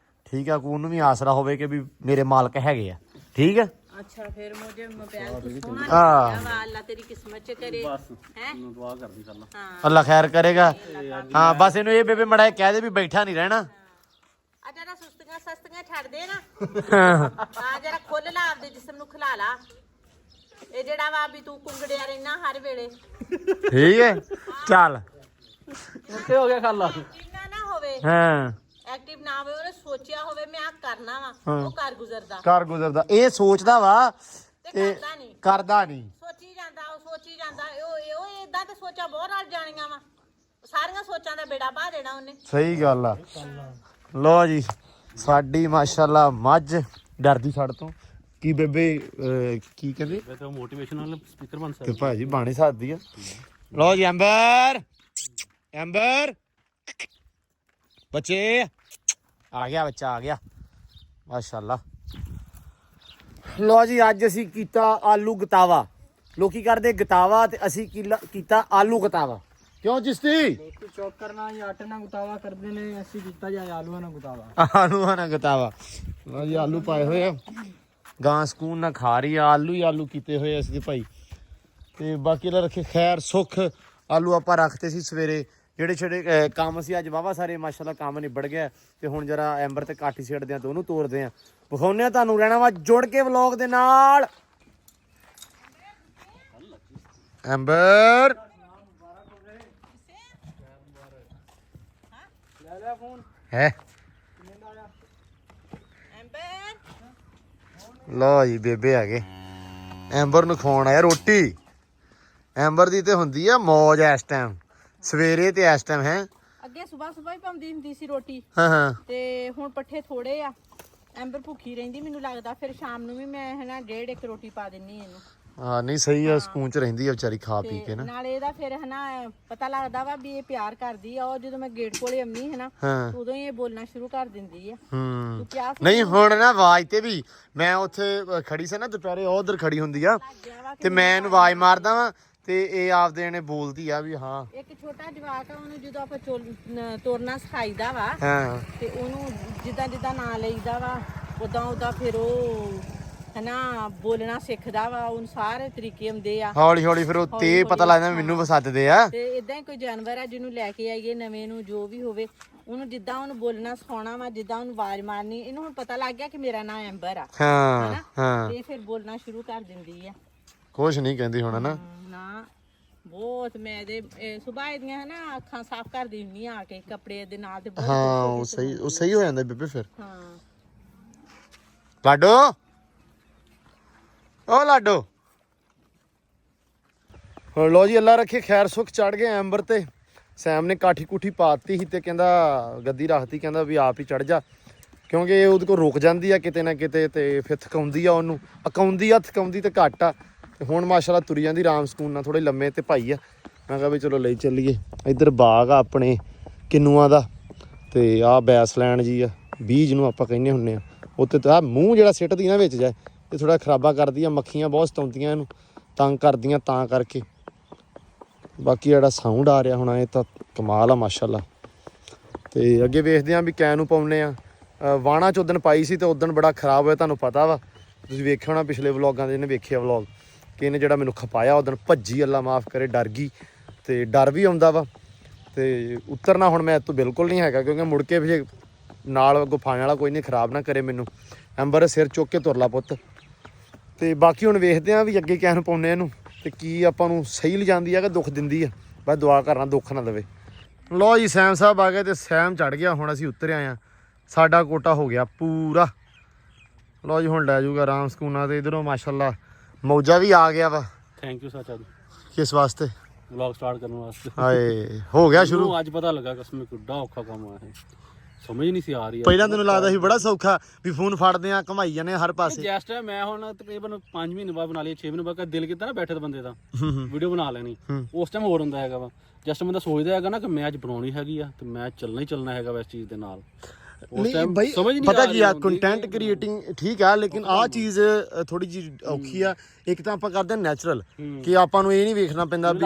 ਠੀਕ ਆ ਕੋ ਉਹਨੂੰ ਵੀ ਆਸਰਾ ਹੋਵੇ ਕਿ ਵੀ ਮੇਰੇ ਮਾਲਕ ਹੈਗੇ ਆ। ਠੀਕ ਆ ਅੱਛਾ ਫਿਰ ਮੁਝੇ ਮੋਬਾਈਲ ਤੂੰ ਸੋਹਣਾ ਹਾਂ। ਲੱਗਿਆ ਵਾ ਅੱਲਾ ਤੇਰੀ ਕਿਸਮਤ ਚ ਕਰੇ ਹੈ। ਦੁਆ ਕਰਦੀ ਕੱਲਾ। ਹਾਂ ਅੱਲਾ ਖੈਰ ਕਰੇਗਾ। ਹਾਂ ਬਸ ਇਹਨੂੰ ਇਹ ਬੇਬੇ ਮੜਾ ਕਹਿ ਦੇ ਵੀ ਬੈਠਾ ਨਹੀਂ ਰਹਿਣਾ। ਆ ਜਰਾ ਸੁਸਤੀਆਂ ਸਸਤੀਆਂ ਛੱਡ ਦੇ ਨਾ। ਆ ਜਰਾ ਖੁੱਲ ਲਾ ਆਪਦੇ ਜਿਸਮ ਨੂੰ ਖਿਲਾ ਲਾ। ਇਹ ਜਿਹੜਾ ਵਾ ਵੀ ਤੂੰ ਕੁੰਗੜਿਆ ਰਹਿਣਾ ਹਰ ਵੇਲੇ। ਠੀਕ ਹੈ ਚੱਲ। ਉੱਤੇ ਹੋ ਗਿਆ ਖਾਲਾ। ਇੰਨਾ ਨਾ ਹੋਵੇ ਹਾਂ ਐਕਟਿਵ ਨਾ ਹੋਵੇ ਉਹਨੇ ਸੋਚਿਆ ਹੋਵੇ ਮੈਂ ਆ ਕਰਨਾ ਵਾ ਉਹ ਕਰ ਗੁਜ਼ਰਦਾ ਘਰ ਗੁਜ਼ਰਦਾ ਇਹ ਸੋਚਦਾ ਵਾ ਤੇ ਤੇ ਕਰਦਾ ਨਹੀਂ। ਕਰਦਾ ਨਹੀਂ। ਸੋਚੀ ਜਾਂਦਾ ਉਹ ਸੋਚੀ ਜਾਂਦਾ ਉਹ ਇਦਾਂ ਤੇ ਸੋਚਾਂ ਬਹੁਤ ਰਲ ਜਾਣੀਆਂ ਵਾ। ਸਾਰੀਆਂ ਸੋਚਾਂ ਦਾ ਬੇੜਾ ਪਾ ਦੇਣਾ ਉਹਨੇ। ਸਹੀ ਗੱਲ ਆ। ਲੋ ਜੀ ਸਾਡੀ ਮਾਸ਼ਾਅੱਲਾ ਮੱਝ ਡਰਦੀ ਛੱਡ ਤੋਂ। ਕੀ ਬੇਬੇ ਕੀ ਕਹਿੰਦੀ ਇਹ ਤਾਂ ਮੋਟੀਵੇਸ਼ਨਲ ਸਪੀਕਰ ਬਣ ਤੇ ਸਕਦਾ। ਭਾਜੀ ਬਾਣੀ ਸਕਦੀ ਆ। ਲੋ ਜੀ ਐਂਬਰ ਐਂਬਰ ਬੱਚੇ ਆ ਗਿਆ ਬੱਚਾ ਆ ਗਿਆ ਮਾਸ਼ਾਅੱਲਾ। ਲੋ ਜੀ ਅੱਜ ਅਸੀਂ ਕੀਤਾ ਆਲੂ ਗਤਾਵਾ। ਲੋਕੀ ਕਰਦੇ ਗਤਾਵਾ ਤੇ ਅਸੀਂ ਕੀਤਾ ਆਲੂ ਗਤਾਵਾ। ਕਿਉਂ ਜਿਸਤੀ ਚੌਕ ਕਰਨਾ ਜਾਂ ਆਟੇ ਨਾਲ ਗੁਤਾਵਾ ਕਰਦੇ ਨੇ ਅਸੀਂ ਕੀਤਾ ਜਾਂ ਆਲੂਆਂ ਨਾਲ ਗੁਤਾਵਾ। ਆਲੂਆਂ ਨਾਲ ਗਤਾਵਾ। ਲੋ ਜੀ ਆਲੂ ਪਾਏ ਹੋਏ ਆ ਗਾਂ ਸਕੂਨ ਨਾਲ ਖਾ ਰਹੀ ਆ। ਆਲੂ ਹੀ ਆਲੂ ਕੀਤੇ ਹੋਏ ਅਸੀਂ ਭਾਈ ਤੇ ਬਾਕੀ ਦਾ ਰੱਖੇ ਖੈਰ ਸੁੱਖ। ਆਲੂ ਆਪਾਂ ਰੱਖਤੇ ਸੀ ਸਵੇਰੇ ਜਿਹੜੇ ਛੜੇ ਕੰਮ ਸੀ ਅੱਜ ਵਾਵਾ ਸਾਰੇ ਮਾਸ਼ਾਅੱਲਾ ਕੰਮ ਨਿਬੜ ਗਿਆ ਤੇ ਹੁਣ ਜਰਾ ਐਂਬਰ ਤੇ ਕਾਠੀ ਛੇੜਦੇ ਆ ਤੇ ਉਹਨੂੰ ਤੋੜਦੇ ਆ। ਵਿਖਾਉਂਦੇ ਆ ਤੁਹਾਨੂੰ। ਰਹਿਣਾ ਵਾ ਜੁੜ ਕੇ ਵਲੌਗ ਦੇ ਨਾਲ। ਐਂਬਰ ਹੈ ਲੋ ਜੀ ਬੇਬੇ ਆ ਗਏ ਐਂਬਰ ਨੂੰ ਖਵਾਉਣ ਆਇਆ ਰੋਟੀ। ਐਂਬਰ ਦੀ ਤੇ ਹੁੰਦੀ ਆ ਮੌਜ ਇਸ ਟਾਈਮ ਸਵੇਰੇ ਤੇ ਇਸ ਟਾਈਮ ਹੈ। ਅੱਗੇ ਸਵੇਰ ਹੀ ਪਾਉਂਦੀ ਹੁੰਦੀ ਸੀ ਰੋਟੀ ਹਾਂ ਹਾਂ ਤੇ ਹੁਣ ਪੱਠੇ ਥੋੜੇ ਆ। ਐਂਬਰ ਭੁੱਖੀ ਰਹਿੰਦੀ ਮੈਨੂੰ ਲੱਗਦਾ। ਫਿਰ ਸ਼ਾਮ ਨੂੰ ਵੀ ਮੈਂ ਹਨਾ 1.5 ਰੋਟੀ ਪਾ ਦਿੰਨੀ ਇਹਨੂੰ। ਹਾਂ ਨਹੀਂ ਸਹੀ ਆ ਸਕੂਨ ਚ ਰਹਿੰਦੀ ਆ ਵਿਚਾਰੀ ਖਾ ਪੀ ਕੇ ਨਾ। ਨਾਲੇ ਇਹਦਾ ਫਿਰ ਹਨਾ ਪਤਾ ਲੱਗਦਾ ਵਾ ਵੀ ਇਹ ਪਿਆਰ ਕਰਦੀ ਆ। ਉਹ ਜਦੋਂ ਮੈਂ ਗੇਟ ਕੋਲੇ ਆਉਂਦੀ ਹਨਾ ਹਾਂ ਉਦੋਂ ਹੀ ਇਹ ਬੋਲਣਾ ਸ਼ੁਰੂ ਕਰ ਦਿੰਦੀ ਆ। ਹੂੰ ਤੂੰ ਕਿਹਾ ਸੀ ਨਹੀਂ ਹੁਣ ਨਾ ਆਵਾਜ਼ ਤੇ ਵੀ ਮੈਂ ਉੱਥੇ ਖੜੀ ਸੀ ਨਾ ਦੁਪਹਿਰੇ ਉਹ ਉਧਰ ਖੜੀ ਹੁੰਦੀ ਆ ਗਿਆ ਵਾ ਤੇ ਮੈਂ ਇਹਨੂੰ ਆਵਾਜ਼ ਮਾਰਦਾ ਵਾਂ ਤੇ ਇਹ ਆਪਦੇ ਨੇ ਬੋਲਦੀ ਆ ਵੀ ਹਾਂ ਇੱਕ ਛੋਟਾ ਜਵਾਕ ਆ ਉਹਨੂੰ ਜਦੋਂ ਆਪਾਂ ਤੋਰਨਾ ਸਿਖਾਈਦਾ ਵਾ ਹਾਂ ਤੇ ਉਹਨੂੰ ਜਿੱਦਾਂ ਜਿੱਦਾਂ ਨਾਂ ਲਈਦਾ ਵਾ ਉਦਾਂ ਫਿਰ ਉਹ ਹਨਾ ਬੋਲਣਾ ਸਿੱਖਦਾ ਵਾ। ਉਹਨੂੰ ਸਾਰੇ ਤਰੀਕੇ ਆਉਂਦੇ ਆ। ਹੌਲੀ ਹੌਲੀ ਫਿਰ ਉਹ ਤੇ ਪਤਾ ਲੱਗਦਾ ਮੈਨੂੰ ਵਸੱਦਦੇ ਆ। ਤੇ ਇਦਾਂ ਹੀ ਕੋਈ ਜਾਨਵਰ ਆ ਜਿਹਨੂੰ ਲੈ ਕੇ ਆਈਏ ਨਵੇਂ ਨੂੰ ਜੋ ਵੀ ਹੋਵੇ ਉਹਨੂੰ ਜਿੱਦਾਂ ਉਹਨੂੰ ਬੋਲਣਾ ਸਿਖਾਉਣਾ ਵਾ ਜਿੱਦਾਂ ਉਹਨੂੰ ਆਵਾਜ਼ ਮਾਰਨੀ। ਇਹਨੂੰ ਹੁਣ ਪਤਾ ਲੱਗ ਗਿਆ ਕਿ ਮੇਰਾ ਨਾਂ ਐਂਬਰ ਆ ਹਾਂ ਹਨਾ ਹਾਂ ਤੇ ਫਿਰ ਬੋਲਣਾ ਸ਼ੁਰੂ ਕਰ ਦਿੰਦੀ ਆ। ਕੁਛ ਨਹੀਂ ਕਹਿੰਦੀ ਹੁਣ ਨਾ। ਨਾ ਬਹੁਤ ਮੈਂ ਇਹਦੇ ਸੁਬਾਹ ਦੀਆਂ ਨਾ ਅੱਖਾਂ ਸਾਫ਼ ਕਰਦੀ ਹੁੰਦੀ ਆ ਕੇ ਕੱਪੜੇ ਦੇ ਨਾਲ ਤੇ ਬਹੁਤ ਹਾਂ ਉਹ ਸਹੀ ਹੋ ਜਾਂਦਾ ਬੇਬੇ ਫਿਰ। ਹਾਂ ਲਾਡੋ ਓ ਲਾਡੋ। ਹੁਣ ਲੋ ਜੀ ਅੱਲਾ ਰੱਖੇ ਖੈਰ ਸੁੱਖ ਚੜ ਗਏ ਐਂਬਰ ਤੇ। ਸੈਮ ਨੇ ਕਾਠੀ ਕੁੱਠੀ ਪਾਤੀ ਸੀ ਤੇ ਕਹਿੰਦਾ ਗੱਦੀ ਰੱਖਤੀ, ਕਹਿੰਦਾ ਵੀ ਆਪ ਹੀ ਚੜ ਜਾ, ਕਿਉਂਕਿ ਉਹਦੇ ਕੋਲ ਰੁਕ ਜਾਂਦੀ ਆ ਕਿਤੇ ਨਾ ਕਿਤੇ ਤੇ ਫਿਰ ਥਕਾਉਂਦੀ ਆ ਉਹਨੂੰ, ਥਕਾਉਂਦੀ ਤੇ ਘੱਟ ਆ। ਤੇ ਹੁਣ ਮਾਸ਼ਾਅੱਲਾ ਤੁਰੀ ਜਾਂਦੀ ਆਰਾਮ ਸਕੂਨ ਨਾਲ, ਥੋੜੇ ਲੰਮੇ ਤੇ ਭਾਈ ਆ। ਮੈਂ ਕਿਹਾ ਵੀ ਚਲੋ ਲਈ ਚੱਲੀਏ। ਇੱਧਰ ਬਾਗ ਆ ਆਪਣੇ ਕਿੰਨੂਆਂ ਦਾ ਤੇ ਆਹ ਬੈਸਲੈਂਡ ਜੀ ਆ, ਬੀਜ ਨੂੰ ਆਪਾਂ ਕਹਿੰਦੇ ਹੁੰਦੇ ਆ। ਉੱਤੇ ਤਾਂ ਮੂੰਹ ਜਿਹੜਾ ਸਿੱਟਦੀ ਨਾ ਵਿੱਚ ਜਾਏ ਇਹ ਥੋੜਾ ਖਰਾਬਾ ਕਰਦੀ ਆ, ਮੱਖੀਆਂ ਬਹੁਤ ਸਤਾਉਂਦੀਆਂ ਇਹਨੂੰ, ਤੰਗ ਕਰਦੀਆਂ ਤਾਂ ਕਰਕੇ। ਬਾਕੀ ਜਿਹੜਾ ਸਾਊਂਡ ਆ ਰਿਹਾ ਹੁਣ ਇਹ ਤਾਂ ਕਮਾਲ ਆ ਮਾਸ਼ਾਅੱਲਾ। ਤੇ ਅੱਗੇ ਵੇਖਦੇ ਆ ਵੀ ਕੈ ਨੂੰ ਪਾਉਨੇ ਆ। ਵਾਣਾ ਚ ਉਦਣ ਪਾਈ ਸੀ ਤੇ ਉਦਣ ਬੜਾ ਖਰਾਬ ਹੋਇਆ, ਤੁਹਾਨੂੰ ਪਤਾ ਵਾ, ਤੁਸੀਂ ਵੇਖਿਆ ਹੋਣਾ ਪਿਛਲੇ ਵਲੌਗਾਂ ਦੇ। ਇਹਨੇ ਵੇਖਿਆ ਵਲੌਗ ਕਿ ਇਹਨੇ ਜਿਹੜਾ ਮੈਨੂੰ ਖਪਾਇਆ ਉਦਣ ਭੱਜੀ, ਅੱਲਾ ਮਾਫ ਕਰੇ, ਡਰ ਗਈ। ਤੇ ਡਰ ਵੀ ਆਉਂਦਾ ਵਾ ਤੇ ਉਤਰਨਾ ਹੁਣ ਮੈਂ ਤੋਂ ਬਿਲਕੁਲ ਨਹੀਂ ਹੈਗਾ, ਕਿਉਂਕਿ ਮੁੜ ਕੇ ਫਿਰ ਨਾਲ ਗੁਫਾਣ ਵਾਲਾ ਕੋਈ ਨਹੀਂ, ਖਰਾਬ ਨਾ ਕਰੇ ਮੈਨੂੰ। ਐਂਬਰ ਸਿਰ ਚੁੱਕ ਕੇ ਤੁਰ ਲਾ ਪੁੱਤ। ਤੇ ਬਾਕੀ ਹੁਣ ਵੇਖਦੇ ਆ ਵੀ ਅੱਗੇ ਕਿਸ ਨੂੰ ਪਾਉਂਦੇ ਇਹਨੂੰ ਤੇ ਕੀ ਆਪਾਂ ਨੂੰ ਸਹੀ ਲਿਜਾਂਦੀ ਆ ਕਿ ਦੁੱਖ ਦਿੰਦੀ ਆ। ਬਸ ਦੁਆ ਕਰਨਾ ਦੁੱਖ ਨਾ ਦੇਵੇ। ਲੋ ਜੀ ਸੈਮ ਸਾਹਿਬ ਆ ਗਏ ਤੇ ਸੈਮ ਚੜ ਗਿਆ। ਹੁਣ ਅਸੀਂ ਉੱਤਰ ਆਏ ਆ, ਸਾਡਾ ਕੋਟਾ ਹੋ ਗਿਆ ਪੂਰਾ। ਲੋ ਜੀ ਹੁਣ ਲੈ ਜਾਊਗਾ ਆਰਾਮ ਸਕੂਨਾ ਤੇ। ਇਧਰੋਂ ਮਾਸ਼ਾਅੱਲਾ ਮੌਜਾ ਵੀ ਆ ਗਿਆ ਵਾ। ਥੈਂਕ ਯੂ ਚਾਚਾ ਜੀ ਕਿਸ ਵਾਸਤੇ? ਵਲੌਗ ਸਟਾਰਟ ਕਰਨ ਵਾਸਤੇ। ਹਾਏ ਹੋ ਗਿਆ ਸ਼ੁਰੂ। ਮੈਨੂੰ ਅੱਜ ਪਤਾ ਲੱਗਾ ਕਸਮ ਕਿੱਡਾ ਔਖਾ ਕੰਮ ਆ ਇਹ, ਸਮਝ ਨਹੀਂ ਸੀ ਆ ਰਹੀ। ਪਹਿਲਾਂ ਤੈਨੂੰ ਲੱਗਦਾ ਸੀ ਬੜਾ ਸੌਖਾ ਵੀ ਫੋਨ ਫੜਦੇ ਆ ਘਮਾਈ ਜਾਂਦੇ ਹਰ ਪਾਸੇ। ਜੈਸਟ ਹੈ ਮੈਂ ਹੁਣ ਤਕਰੀਬਨ 5 ਮਹੀਨੇ ਬਾਅਦ ਬਣਾ ਲਈ, 6 ਮਹੀਨੇ ਬਾਅਦ ਦਿਲ ਕੀਤਾ ਨਾ ਬੈਠੇ ਤੇ ਬੰਦੇ ਦਾ ਵੀਡੀਓ ਬਣਾ ਲੈਣੀ। ਉਸ ਟਾਈਮ ਹੋਰ ਹੁੰਦਾ ਹੈਗਾ ਵਾ, ਜਸਟ ਬੰਦਾ ਸੋਚਦਾ ਹੈਗਾ ਨਾ ਕਿ ਮੈਂ ਅੱਜ ਬਣਾਉਣੀ ਹੈਗੀ ਆ ਤੇ ਮੈਂ ਚੱਲਣਾ ਹੀ ਚੱਲਣਾ ਹੈਗਾ ਵਾ ਇਸ ਚੀਜ਼ ਦੇ ਨਾਲ। ਨਹੀਂ ਬਈ ਪਤਾ ਕੀ ਆ, ਕੰਟੈਂਟ ਕ੍ਰੀਏਟਿੰਗ ਠੀਕ ਆ, ਲੇਕਿਨ ਆਹ ਚੀਜ਼ ਥੋੜੀ ਜਿਹੀ ਔਖੀ ਆ। ਇੱਕ ਤਾਂ ਆਪਾਂ ਕਰਦੇ ਨੈਚੁਰਲ, ਕਿ ਆਪਾਂ ਨੂੰ ਇਹ ਨਹੀਂ ਵੇਖਣਾ ਪੈਂਦਾ ਵੀ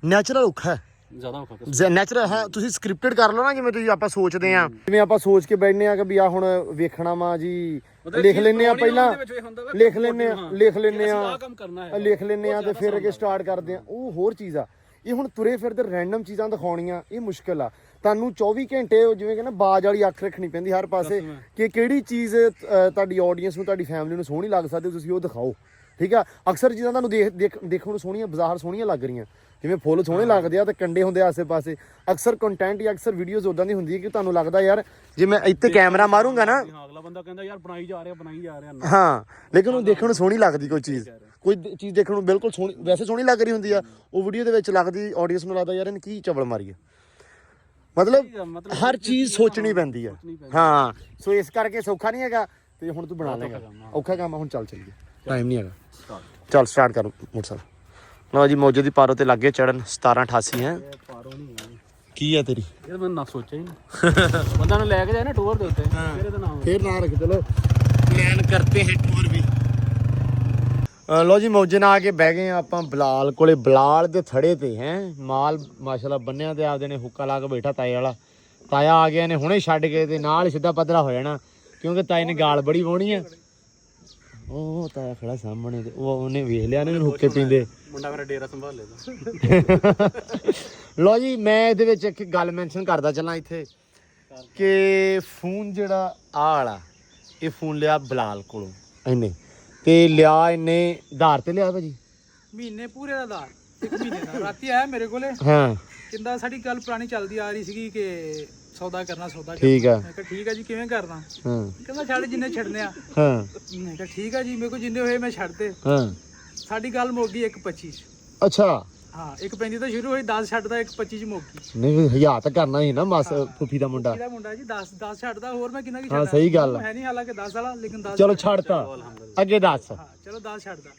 ਨੈਚੁਰਲ ਔਖਾ ਹੈ, ਜ਼ਿਆਦਾ ਔਖਾ ਨੈਚੁਰਲ ਹੈ। ਤੁਸੀਂ ਸਕ੍ਰਿਪਟਡ ਕਰ ਲਓ ਨਾ, ਜਿਵੇਂ ਤੁਸੀਂ ਆਪਾਂ ਸੋਚਦੇ ਆ, ਜਿਵੇਂ ਆਪਾਂ ਸੋਚ ਕੇ ਬੈਠਨੇ ਆ ਕਿ ਵੀ ਆ ਹੁਣ ਵੇਖਣਾ ਵਾ ਜੀ, ਲਿਖ ਲੈਨੇ ਆ ਪਹਿਲਾਂ, ਲਿਖ ਲੈਨੇ ਆ ਤੇ ਫਿਰ ਅੱਗੇ ਸਟਾਰਟ ਕਰਦੇ ਆ। ਉਹ ਹੋਰ ਚੀਜ਼ ਆ। ਇਹ ਹੁਣ ਤੁਰੇ ਫਿਰਦੇ ਰੈਂਡਮ ਚੀਜ਼ਾਂ ਦਿਖਾਉਣੀਆਂ ਇਹ ਮੁਸ਼ਕਿਲ ਆ। ਤੁਹਾਨੂੰ 24 ਘੰਟੇ ਜਿਵੇਂ ਕਹਿੰਦਾ ਬਾਜ ਵਾਲੀ ਅੱਖ ਰੱਖਣੀ ਪੈਂਦੀ ਹਰ ਪਾਸੇ ਕਿ ਕਿਹੜੀ ਚੀਜ਼ ਤੁਹਾਡੀ ਆਡੀਅנס ਨੂੰ, ਤੁਹਾਡੀ ਫੈਮਿਲੀ ਨੂੰ ਸੋਹਣੀ ਲੱਗ ਸਕਦੀ, ਤੁਸੀਂ ਉਹ ਦਿਖਾਓ। ਠੀਕ ਆ। ਅਕਸਰ ਚੀਜ਼ਾਂ ਤੁਹਾਨੂੰ ਦੇਖਣ ਨੂੰ ਸੋਹਣੀਆਂ, ਬਾਜ਼ਾਰ ਸੋਹਣੀਆਂ ਲੱਗ ਰਹੀਆਂ, ਜਿਵੇਂ ਫੁੱਲ ਸੋਹਣੇ ਲੱਗਦੇ ਆ ਤੇ ਕੰਡੇ ਹੁੰਦੇ ਆਸੇ ਪਾਸੇ। ਅਕਸਰ ਕੰਟੈਂਟ ਜਾਂ ਅਕਸਰ ਵੀਡੀਓਜ਼ ਉਦਾਂ ਦੀ ਹੁੰਦੀ ਹੈ ਕਿ ਤੁਹਾਨੂੰ ਲੱਗਦਾ ਯਾਰ ਜੇ ਮੈਂ ਇੱਥੇ ਕੈਮਰਾ ਮਾਰੂੰਗਾ ਨਾ, ਅਗਲਾ ਬੰਦਾ ਕਹਿੰਦਾ ਯਾਰ ਬਣਾਈ ਜਾ ਰਿਹਾ ਹਾਂ, ਲੇਕਿਨ ਉਹ ਦੇਖਣ ਨੂੰ ਸੋਹਣੀ ਲੱਗਦੀ। ਕੋਈ ਚੀਜ਼ ਦੇਖਣ ਨੂੰ ਬਿਲਕੁਲ ਸੋਹਣੀ, ਵੈਸੇ ਸੋਹਣੀ ਲੱਗ ਰਹੀ ਹੁੰਦੀ ਆ, ਉਹ ਵੀਡੀਓ ਦੇ ਵਿੱਚ ਲੱਗਦੀ ਆਡੀਅנס ਨੂੰ ਲੱਗਦਾ ਯਾਰ ਇਹਨੇ ਕੀ ਚਵਲ ਮਾਰੀ ਆ। ਮਤਲਬ ਹਰ ਚੀਜ਼ ਸੋਚਣੀ ਪੈਂਦੀ ਆ। ਹਾਂ, ਸੋ ਇਸ ਕਰਕੇ ਸੌਖਾ ਨਹੀਂ ਹੈਗਾ। ਤੇ ਹੁਣ ਤੂੰ ਬਣਾ ਲੇਗਾ, ਔਖਾ ਕੰਮ ਆ। ਹੁਣ ਚੱਲੀਏ, ਟਾਈਮ ਨਹੀਂ ਹੈਗਾ। ਚੱਲ ਸਟਾਰਟ ਕਰ ਮੋਟਰਸਾਈਕਲ। ਲਓ ਜੀ ਮੌਜੇ ਦੀ ਪਾਰੋ ਤੇ ਲੱਗੇ ਚੜਨ। 1788 ਹੈ ਕੀ ਆ ਤੇਰੀ? ਇਹ ਮੈਂ ਨਾ ਸੋਚਿਆ ਹੀ ਨਹੀਂ। ਬੰਦਾ ਨੂੰ ਲੈ ਕੇ ਜਾਏ ਨਾ ਟੂਰ ਦੇ ਉੱਤੇ, ਫਿਰ ਇਹਦਾ ਨਾਮ ਫੇਰ ਨਾ ਰੱਖ। ਚਲੋ ਪਲਾਨ ਕਰਤੇ ਹੈ ਟੂਰ ਵੀ। ਲਓ ਜੀ ਮੌਜੇ ਨਾਲ ਆ ਕੇ ਬਹਿ ਗਏ ਆ ਆਪਾਂ ਬਲਾਲ ਕੋਲੇ। ਬਲਾਲ ਦੇ ਥੜੇ ਤੇ ਹੈ ਮਾਲ ਮਾਸ਼ਾਅੱਲਾ ਬੰਨਿਆ ਤੇ ਆਪਦੇ ਨੇ ਹੁੱਕਾ ਲਾ ਕੇ ਬੈਠਾ। ਤਾਏ ਵਾਲਾ ਤਾਇਆ ਆ ਗਿਆ ਨੇ ਹੁਣੇ ਛੱਡ ਕੇ ਤੇ ਨਾਲ ਸਿੱਧਾ ਪੱਧਰਾ ਹੋ ਜਾਣਾ, ਕਿਉਂਕਿ ਤਾਏ ਨੇ ਗਾਲ ਬੜੀ ਵਾਹੁਣੀ ਆ। ਉਹ ਤਾਇਆ ਖੜਾ ਸਾਹਮਣੇ ਤੇ ਉਹਨੇ ਵੇਖ ਲਿਆ ਨੇ ਹੁੱਕੇ ਪੀਂਦੇ। ਮੁੰਡਾ ਮੇਰਾ ਡੇਰਾ ਸੰਭਾਲ ਲੈਦਾ। ਲਓ ਜੀ ਮੈਂ ਇਹਦੇ ਵਿੱਚ ਇੱਕ ਗੱਲ ਮੈਂਸ਼ਨ ਕਰਦਾ ਚੱਲਾਂ ਇੱਥੇ ਕਿ ਫੋਨ ਜਿਹੜਾ ਆਹ ਵਾਲਾ, ਇਹ ਫੋਨ ਲਿਆ ਬਲਾਲ ਕੋਲੋਂ ਇਹਨੇ, ਤੇ ਲਿਆ ਇਹਨੇ ਆਧਾਰ ਤੇ ਲਿਆ ਭਾਜੀ, ਮਹੀਨੇ ਪੂਰੇ ਦਾ ਆਧਾਰ, 1 ਮਹੀਨੇ ਦਾ। ਰਾਤੀ ਆਇਆ ਮੇਰੇ ਕੋਲੇ, ਹਾਂ ਕਹਿੰਦਾ ਸਾਡੀ ਗੱਲ ਪੁਰਾਣੀ ਚੱਲਦੀ ਆ ਰਹੀ ਸੀਗੀ ਕਿ ਸੌਦਾ ਕਰਨਾ। ਠੀਕ ਆ। ਮੈਂ ਕਿਹਾ ਠੀਕ ਆ ਜੀ, ਕਿਵੇਂ ਕਰਨਾ? ਹਾਂ ਕਹਿੰਦਾ ਛੱਡ ਜਿੰਨੇ ਛੱਡਨੇ ਆ। ਹਾਂ ਮੈਂ ਕਿਹਾ ਠੀਕ ਆ ਜੀ, ਮੇਰੇ ਕੋਲ ਜਿੰਨੇ ਹੋਏ ਮੈਂ ਛੱਡਤੇ। ਹਾਂ ਸਾਡੀ ਗੱਲ ਮੁੱਕ ਗਈ 1:25। ਅੱਛਾ। ਹਾਂ 1:35 ਤੋਂ ਸ਼ੁਰੂ ਹੋਈ, 10 ਛੱਡਦਾ 1:25 ਚ ਮੁੱਕ ਗਈ। ਨਹੀਂ ਹਯਾ ਤਾਂ ਕਰਨਾ ਸੀ ਨਾ ਮਾਸ ਫੁੱਫੀ ਦਾ ਮੁੰਡਾ। ਕਿਹਦਾ ਮੁੰਡਾ ਜੀ? 10 ਛੱਡਦਾ, ਹੋਰ ਮੈਂ ਕਿੰਨਾ ਕੀ ਹਾਂ ਛੱਡਦਾ? ਸਹੀ ਗੱਲ ਹੈ ਨਹੀਂ ਹਾਲਾਂਕਿ 10 ਵਾਲਾ, ਲੇਕਿਨ 10 ਚਲੋ ਛੱਡਤਾ, ਅੱਗੇ ਦੱਸ। ਹਾਂ ਚਲੋ 10 ਛੱਡਦਾ।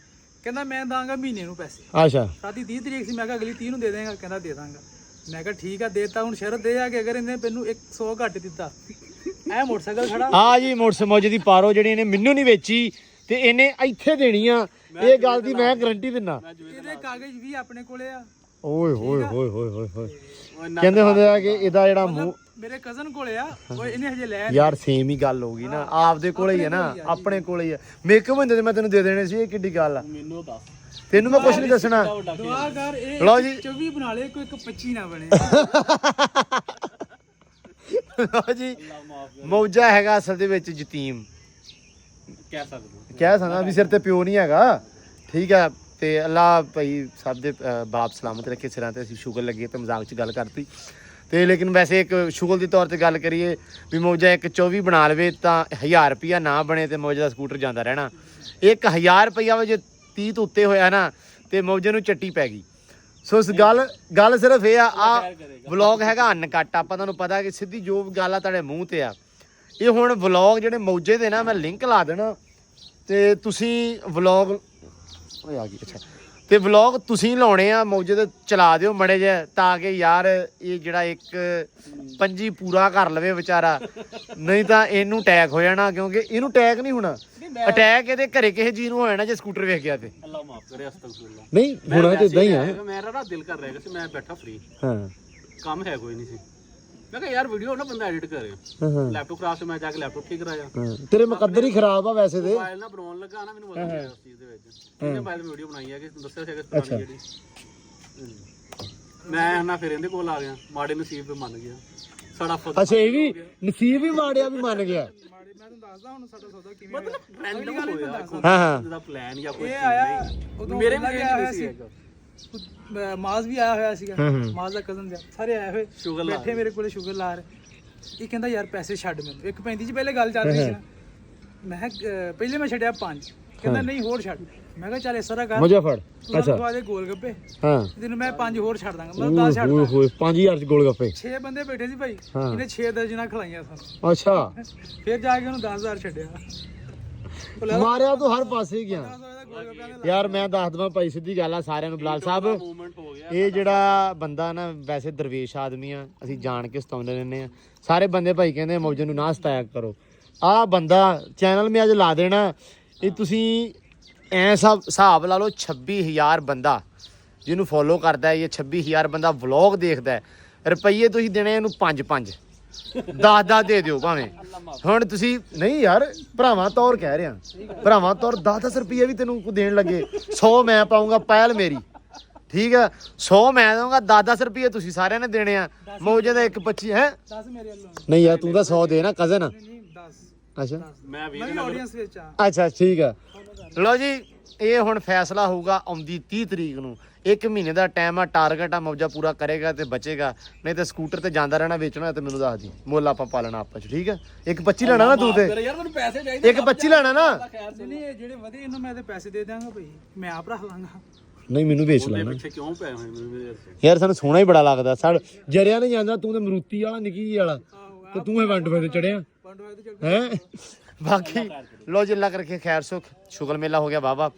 ਕਹਿੰਦਾ ਮੈਂ ਦਾਂਗਾ ਮਹੀਨੇ ਨੂੰ ਪੈਸੇ। ਅੱਛਾ। ਸਾਡੀ 30 ਤਰੀਕ ਸੀ, ਮੈਂ ਕਿਹਾ ਅਗਲੀ 30 ਨੂੰ ਦੇ ਦੇਗਾ। ਕਹਿੰਦਾ ਦੇ ਦਾਂਗਾ। ਮੈਂ ਕਿਹਾ ਠੀਕ ਆ, ਦੇਤਾ। ਹੁਣ ਸ਼ਰਤ ਦੇ ਆ ਕਿ ਅਗਰ ਇਹਨੇ ਮੈਨੂੰ 100 ਘੱਟ ਦਿੱਤਾ, ਐ ਮੋਟਰਸਾਈਕਲ ਖੜਾ ਆ ਜੀ ਮੋਟਰਸਾਈਕਲ ਮੌਜੇ ਦੀ ਪਾਰੋ ਜਿਹੜੀ ਇਹਨੇ ਮੈਨੂੰ ਨਹੀਂ ਵੇਚੀ ਤੇ ਇਹਨੇ ਇੱਥੇ ਦੇਣੀ ਆ, ਇਹ ਗੱਲ ਦੀ ਮੈਂ ਗਾਰੰਟੀ ਦਿੰਦਾ। ਇਹਦੇ ਕਾਗਜ਼ ਵੀ ਆਪਣੇ ਕੋਲੇ ਆ। ਓਏ ਹੋਏ ਹੋਏ ਹੋਏ ਹੋਏ ਹੋਏ। ਕਹਿੰਦੇ ਹੁੰਦੇ ਆ ਕਿ ਇਹਦਾ ਜਿਹੜਾ ਮੂੰਹ ਮੇਰੇ ਕਜ਼ਨ ਕੋਲੇ ਆ, ਉਹ ਇਹਨੇ ਹਜੇ ਲੈ ਯਾਰ ਸੇਮ ਹੀ ਗੱਲ ਹੋ ਗਈ ਨਾ, ਆਪਦੇ ਕੋਲੇ ਹੀ ਹੈ ਨਾ, ਆਪਣੇ ਕੋਲੇ ਹੀ ਆ। ਮੇਕਅਪ ਹੁੰਦੇ ਤੇ ਮੈਂ ਤੈਨੂੰ ਦੇ ਦੇਣੇ ਸੀ, ਇਹ ਕਿੱਡੀ ਗੱਲ ਆ? ਮੈਨੂੰ ਦੱਸ, ਤੈਨੂੰ ਮੈਂ ਕੁਝ ਨਹੀਂ ਦੱਸਣਾ। ਦੁਆ ਕਰ ਇਹ ਲਓ ਜੀ 24 ਬਣਾ ਲੈ, ਕੋਈ 25 ਨਾ ਬਣੇ। ਲਓ ਜੀ ਮੌਜਾ ਹੈਗਾ ਅਸਲ ਦੇ ਵਿੱਚ ਯਤੀਮ, ਕਹਿ ਸਕਦੇ ਕਹਿ ਸਕਦਾ ਵੀ ਸਿਰ ਤੇ ਪਿਓ ਨਹੀਂ ਹੈਗਾ। ਠੀਕ ਹੈ, ਤੇ ਅੱਲਾ ਭਾਈ ਸਭ ਦੇ ਬਾਪ ਸਲਾਮਤ ਰੱਖੇ ਸਿਰਾਂ ਤੇ। ਅਸੀਂ ਸ਼ੁਗਰ ਲੱਗੇ ਤੇ ਮਜ਼ਾਕ 'ਚ ਗੱਲ ਕਰਤੀ ਤੇ ਲੇਕਿਨ ਵੈਸੇ ਇੱਕ ਸ਼ੁਗਰ ਦੇ ਤੌਰ ਤੇ ਗੱਲ ਕਰੀਏ ਵੀ ਮੌਜਾ ਇੱਕ 24 ਬਣਾ ਲਵੇ ਤਾਂ 1000 ਰੁਪਿਆ ਨਾ ਬਣੇ ਤੇ ਮੌਜਾ ਦਾ ਸਕੂਟਰ ਜਾਂਦਾ ਰਹਿਣਾ। 1000 ਰੁਪਿਆ ਵਾ ਜੇ 30 ਤੋਂ ਉੱਤੇ ਹੋਇਆ ਨਾ ਤੇ ਮੌਜੇ ਨੂੰ ਚੱਟੀ ਪੈ ਗਈ। ਸੋ ਇਸ ਗੱਲ ਸਿਰਫ ਇਹ ਆ ਵਲੌਗ ਹੈਗਾ ਅਨਕੱਟ, ਆਪਾਂ ਤੁਹਾਨੂੰ ਪਤਾ ਕਿ ਸਿੱਧੀ ਜੋ ਗੱਲ ਆ ਤੁਹਾਡੇ ਮੂੰਹ ਤੇ ਆ। ਇਹ ਹੁਣ ਵਲੌਗ ਜਿਹੜੇ ਮੌਜੇ ਦੇ ਨਾ ਮੈਂ ਲਿੰਕ ਲਾ ਦੇਣਾ ਤੇ ਤੁਸੀਂ ਵਲੌਗ ਓਏ ਆ ਗਈ ਅੱਛਾ ਤੇ ਵਲੌਗ ਤੁਸੀਂ ਲਾਉਣੇ ਆ ਮੌਜੇ ਤੇ ਚਲਾ ਦਿਓ ਮੜੇ ਜੇ ਤਾਂ ਕਿ ਯਾਰ ਇਹ ਜਿਹੜਾ ਇੱਕ ਪੰਜੀ ਪੂਰਾ ਕਰ ਲਵੇ ਵਿਚਾਰਾ, ਨਹੀਂ ਤਾਂ ਇਹਨੂੰ ਅਟੈਕ ਹੋ ਜਾਣਾ। ਕਿਉਂਕਿ ਇਹਨੂੰ ਅਟੈਕ ਨਹੀਂ ਹੋਣਾ, ਅਟੈਕ ਇਹਦੇ ਘਰੇ ਕਿਸੇ ਜੀ ਨੂੰ ਹੋ ਜਾਣਾ ਜੇ ਸਕੂਟਰ ਵੇਖ ਗਿਆ ਤੇ। ਅੱਲਾ ਮਾਫ ਕਰੇ, ਅਸਤਗਫੁਰullah। ਨਹੀਂ ਹੋਣਾ ਤੇ ਇਦਾਂ ਹੀ ਆ। ਮੇਰਾ ਨਾ ਦਿਲ ਕਰ ਰਿਹਾ ਸੀ, ਮੈਂ ਬੈਠਾ ਫ੍ਰੀ, ਹਾਂ ਕੰਮ ਹੈ ਕੋਈ ਨਹੀਂ ਸੀ। ਮੈਂ ਕਿਹਾ ਯਾਰ ਵੀਡੀਓ ਨਾ ਬੰਦਾ ਐਡਿਟ ਕਰੇ, ਲੈਪਟਾਪ ਖਰਾਬ ਸੀ, ਮੈਂ ਜਾ ਕੇ ਲੈਪਟਾਪ ਠੀਕ ਕਰਾਇਆ। ਤੇਰੇ ਮੁਕੱਦਰ ਹੀ ਖਰਾਬ ਆ ਵੈਸੇ ਤੇ। ਮੋਬਾਈਲ ਨਾ ਬਣਾਉਣ ਲੱਗਾ ਨਾ, ਮੈਨੂੰ ਪਤਾ ਨਹੀਂ ਉਸ ਚੀਜ਼ ਦੇ ਵਿੱਚ ਕਿੰਨੇ ਮੋਬਾਈਲ ਦੀ ਵੀਡੀਓ ਬਣਾਈ ਹੈ ਕਿ ਦੱਸਿਆ ਸੀਗਾ ਪੁਰਾਣੀ ਜਿਹੜੀ। ਮੈਂ ਨਾ ਫਿਰ ਇਹਦੇ ਕੋਲ ਆ ਗਿਆ, ਮਾੜੇ ਨਸੀਬ ਤੇ ਮੰਨ ਗਿਆ ਸਾਡਾ ਫਤਿਹ। ਅੱਛਾ ਇਹ ਵੀ ਨਸੀਬ ਹੀ ਮਾੜਿਆ ਵੀ ਮੰਨ ਗਿਆ। ਮੈਂ ਤੁਹਾਨੂੰ ਦੱਸਦਾ ਹੁਣ ਸਾਡਾ ਸੌਦਾ ਕਿਵੇਂ ਮਤਲਬ ਰੈਂਡਮ ਹੋਇਆ ਹਾਂ ਹਾਂ ਦਾ ਪਲਾਨ ਜਾਂ ਕੋਈ ਇਹ ਆਇਆ ਚੀਜ਼ ਉਦੋਂ ਮੇਰੇ ਬੰਦਾ ਵੀ ਗਿਆ ਹੋਇਆ ਨਹੀਂ ਸੀ। ਹੈਗਾ। ਮਾਜ਼ ਵੀ ਆਇਆ ਹੋਇਆ ਸੀਗਾ, ਮਾਜ਼ ਦਾ ਕਜ਼ਨ ਜਿਹਾ, ਸਾਰੇ ਆਏ ਹੋਏ ਸ਼ੂਗਰ ਲਾ ਬੈਠੇ ਮੇਰੇ ਕੋਲੇ ਸ਼ੂਗਰ ਲਾ ਰਹੇ। ਇਹ ਕਹਿੰਦਾ ਯਾਰ ਪੈਸੇ ਛੱਡ ਮੈਨੂੰ। 1.35 ਚ ਪਹਿਲੇ ਗੱਲ ਚੱਲ ਰਹੀ ਸੀ ਨਾ, ਮੈਂ ਕਿਹਾ ਪਹਿਲੇ ਮੈਂ ਛੱਡਿਆ 5, ਕਹਿੰਦਾ ਨਹੀਂ ਹੋਰ ਛੱਡ। ਮੈਂ ਕਿਹਾ ਚੱਲ ਇਸ ਤਰ੍ਹਾਂ ਕਰ, ਮੁਜ਼ੱਫਰ ਤੂੰ ਖਵਾ ਦੇ ਗੋਲ ਗੱਪੇ, ਹਾਂ ਤੈਨੂੰ ਮੈਂ 5 ਹੋਰ ਛੱਡ ਦਾਂਗਾ। ਮੈਂ 10 ਛੱਡ ਦਾਂ। ਹੋਏ 5000 ਚ ਗੋਲ ਗੱਪੇ 6 ਬੰਦੇ ਬੈਠੇ ਸੀ ਭਾਈ, ਇਹਨੇ 6 ਦਰਜਨਾਂ ਖਲਾਈਆਂ ਸਾਨੂੰ। ਅੱਛਾ ਫਿਰ ਜਾ ਕੇ ਉਹਨੂੰ 10000 ਛੱਡਿਆ। ਮਾਰਿਆ ਤੂੰ ਹਰ ਪਾਸੇ ਹੀ ਗਿਆ ਯਾਰ। ਮੈਂ ਦੱਸ ਦਵਾਂ ਭਾਈ ਸਿੱਧੀ ਗੱਲ ਆ ਸਾਰਿਆਂ ਨੂੰ, ਬਲਾਲ ਸਾਹਿਬ ਮੂਵਮੈਂਟ ਹੋ ਗਿਆ। ਇਹ ਜਿਹੜਾ ਬੰਦਾ ਨਾ ਵੈਸੇ ਦਰਵੇਸ਼ ਆਦਮੀ ਆ, ਅਸੀਂ ਜਾਣ ਕੇ ਸਤਾਉਂਦੇ ਰਹਿੰਦੇ ਆ। ਸਾਰੇ ਬੰਦੇ ਭਾਈ ਕਹਿੰਦੇ ਮੌਜੇ ਨੂੰ ਨਾ ਸਤਾਇਆ ਕਰੋ। ਆਹ ਬੰਦਾ ਚੈਨਲ ਮੈਂ ਅੱਜ ਲਾ ਦੇਣਾ, ਇਹ ਤੁਸੀਂ ਐ ਹਿਸਾਬ ਲਾ ਲਓ 26000 ਬੰਦਾ ਜਿਹਨੂੰ ਫੋਲੋ ਕਰਦਾ ਹੈ। ਇਹ 26000 ਬੰਦਾ ਵਲੌਗ ਦੇਖਦਾ ਹੈ। ਰੁਪਈਏ ਤੁਸੀਂ ਦੇਣੇ ਇਹਨੂੰ 5-5 10 ਦੇ ਦਿਓ ਭਾਵੇਂ। ਹੁਣ ਤੁਸੀਂ ਨਹੀਂ ਯਾਰ ਭਰਾਵਾਂ ਤੌਰ ਕਹਿ ਰਿਹਾ, ਭਰਾਵਾਂ ਤੌਰ 10 ਰੁਪਈਏ ਵੀ ਤੈਨੂੰ ਦੇਣ ਲੱਗੇ 100 ਮੈਂ ਪਾਉਂਗਾ ਪਹਿਲ ਮੇਰੀ, ਠੀਕ ਆ 100 ਮੈਂ ਦਊਂਗਾ, 10 ਰੁਪਈਏ ਤੁਸੀਂ ਸਾਰਿਆਂ ਨੇ ਦੇਣੇ ਆ। ਮੌਜੇ ਦਾ 1.25 ਹੈ 10 ਮੇਰੇ ਵੱਲੋਂ ਨਹੀਂ ਯਾਰ ਤੂੰ ਤਾਂ 100 ਦੇ ਨਾ ਕਜ਼ਨ। ਨਹੀਂ 10 ਅੱਛਾ ਮੈਂ ਮੈਂ ਵੀ ਵੀ ਆਡੀਅנס ਵਿੱਚ ਆ। ਅੱਛਾ ਠੀਕ ਆ। ਲਓ ਜੀ ਇਹ ਹੁਣ ਫੈਸਲਾ ਹੋਊਗਾ ਆਉਂਦੀ 30 ਤਰੀਕ ਨੂੰ। 1 ਮਹੀਨੇ ਦਾ ਟਾਈਮ ਆ, ਟਾਰਗੇਟ ਆ, ਮੌਜਾ ਪੂਰਾ ਕਰੇਗਾ ਤੇ ਬਚੇਗਾ, ਨਹੀਂ ਤੇ ਸਕੂਟਰ ਤੇ ਜਾਂਦਾ ਰਹਿਣਾ। ਵੇਚਣਾ ਤੇ ਮੈਨੂੰ ਦੱਸ ਦੀ, ਮੁੱਲ ਆਪਾਂ ਪਾਲਣਾ ਆਪਾਂ ਚ, ਠੀਕ ਆ। 1.25 ਲੈਣਾ ਨਾ ਤੂੰ ਤੇ, ਯਾਰ ਮੈਨੂੰ ਪੈਸੇ ਚਾਹੀਦੇ। 1.25 ਲੈਣਾ ਨਾ। ਨਹੀਂ ਇਹ ਜਿਹੜੇ ਵਧੇ ਇਹਨੂੰ ਮੈਂ ਤੇ ਪੈਸੇ ਦੇ ਦਿਆਂਗਾ ਭਾਈ, ਮੈਂ ਆਪ ਰੱਖ ਲਾਂਗਾ। ਨਹੀਂ ਮੈਨੂੰ ਵੇਚ ਉਹਦੇ ਲੈਣਾ ਪਿੱਛੇ ਕਿਉਂ ਪਏ ਹੋਏ ਮੈਨੂੰ ਯਾਰ? ਯਾਰ ਸਾਨੂੰ ਸੋਹਣਾ ਹੀ ਬੜਾ ਲੱਗਦਾ। ਸਾਡ ਜਰਿਆ ਨਹੀਂ ਜਾਂਦਾ, ਤੂੰ ਤੇ ਮਰੂਤੀ ਵਾਲਾ ਨਿੱਕੀ ਜਿਹੀ ਵਾਲਾ ਤੇ ਤੂੰ ਇਹ ਵੰਡ ਤੇ ਚੜਿਆ ਹੈ। ਬਾਕੀ ਲੋ ਜੀ ਅੱਲਾ ਕਰਕੇ ਖੈਰ ਸੁਖ, ਸ਼ੁਗਰ ਮੇਲਾ ਹੋ ਗਿਆ ਵਾਹਵਾ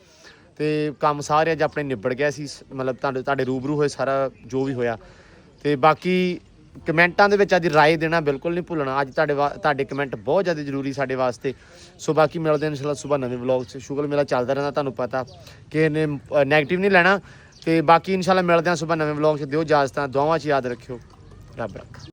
ਤੇ ਕੰਮ ਸਾਰੇ ਅੱਜ ਆਪਣੇ ਨਿਬੜ ਗਿਆ ਸੀ। ਮਤਲਬ ਤੁਹਾਡੇ ਰੂਬਰੂ ਹੋਏ ਸਾਰਾ ਜੋ ਵੀ ਹੋਇਆ। ਤੇ ਬਾਕੀ ਕਮੈਂਟਾਂ ਦੇ ਵਿੱਚ ਅੱਜ ਰਾਏ ਦੇਣਾ ਬਿਲਕੁਲ ਨਹੀਂ ਭੁੱਲਣਾ। ਅੱਜ ਤੁਹਾਡੇ ਕਮੈਂਟ ਬਹੁਤ ਜ਼ਿਆਦਾ ਜ਼ਰੂਰੀ ਸਾਡੇ ਵਾਸਤੇ। ਸੋ ਬਾਕੀ ਮਿਲਦੇ ਹਾਂ ਇਨਸ਼ਾਅੱਲਾ ਸਵੇਰ ਨਵੇਂ ਵਲੌਗ 'ਚ। ਸ਼ੁਗਰ ਮੇਲਾ ਚੱਲਦਾ ਰਹਿੰਦਾ, ਤੁਹਾਨੂੰ ਪਤਾ ਕਿ ਇਹਨੇ ਨੈਗੇਟਿਵ ਨਹੀਂ ਲੈਣਾ। ਤੇ ਬਾਕੀ ਇਨਸ਼ਾਅੱਲਾ ਮਿਲਦੇ ਹਾਂ ਸਵੇਰ ਨਵੇਂ ਵਲੌਗ 'ਚ। ਦਿਓ ਇਜਾਜ਼ਤਾਂ, ਦੁਆਵਾਂ 'ਚ ਯਾਦ ਰੱਖਿਓ। ਰੱਬ ਰੱਖਾ।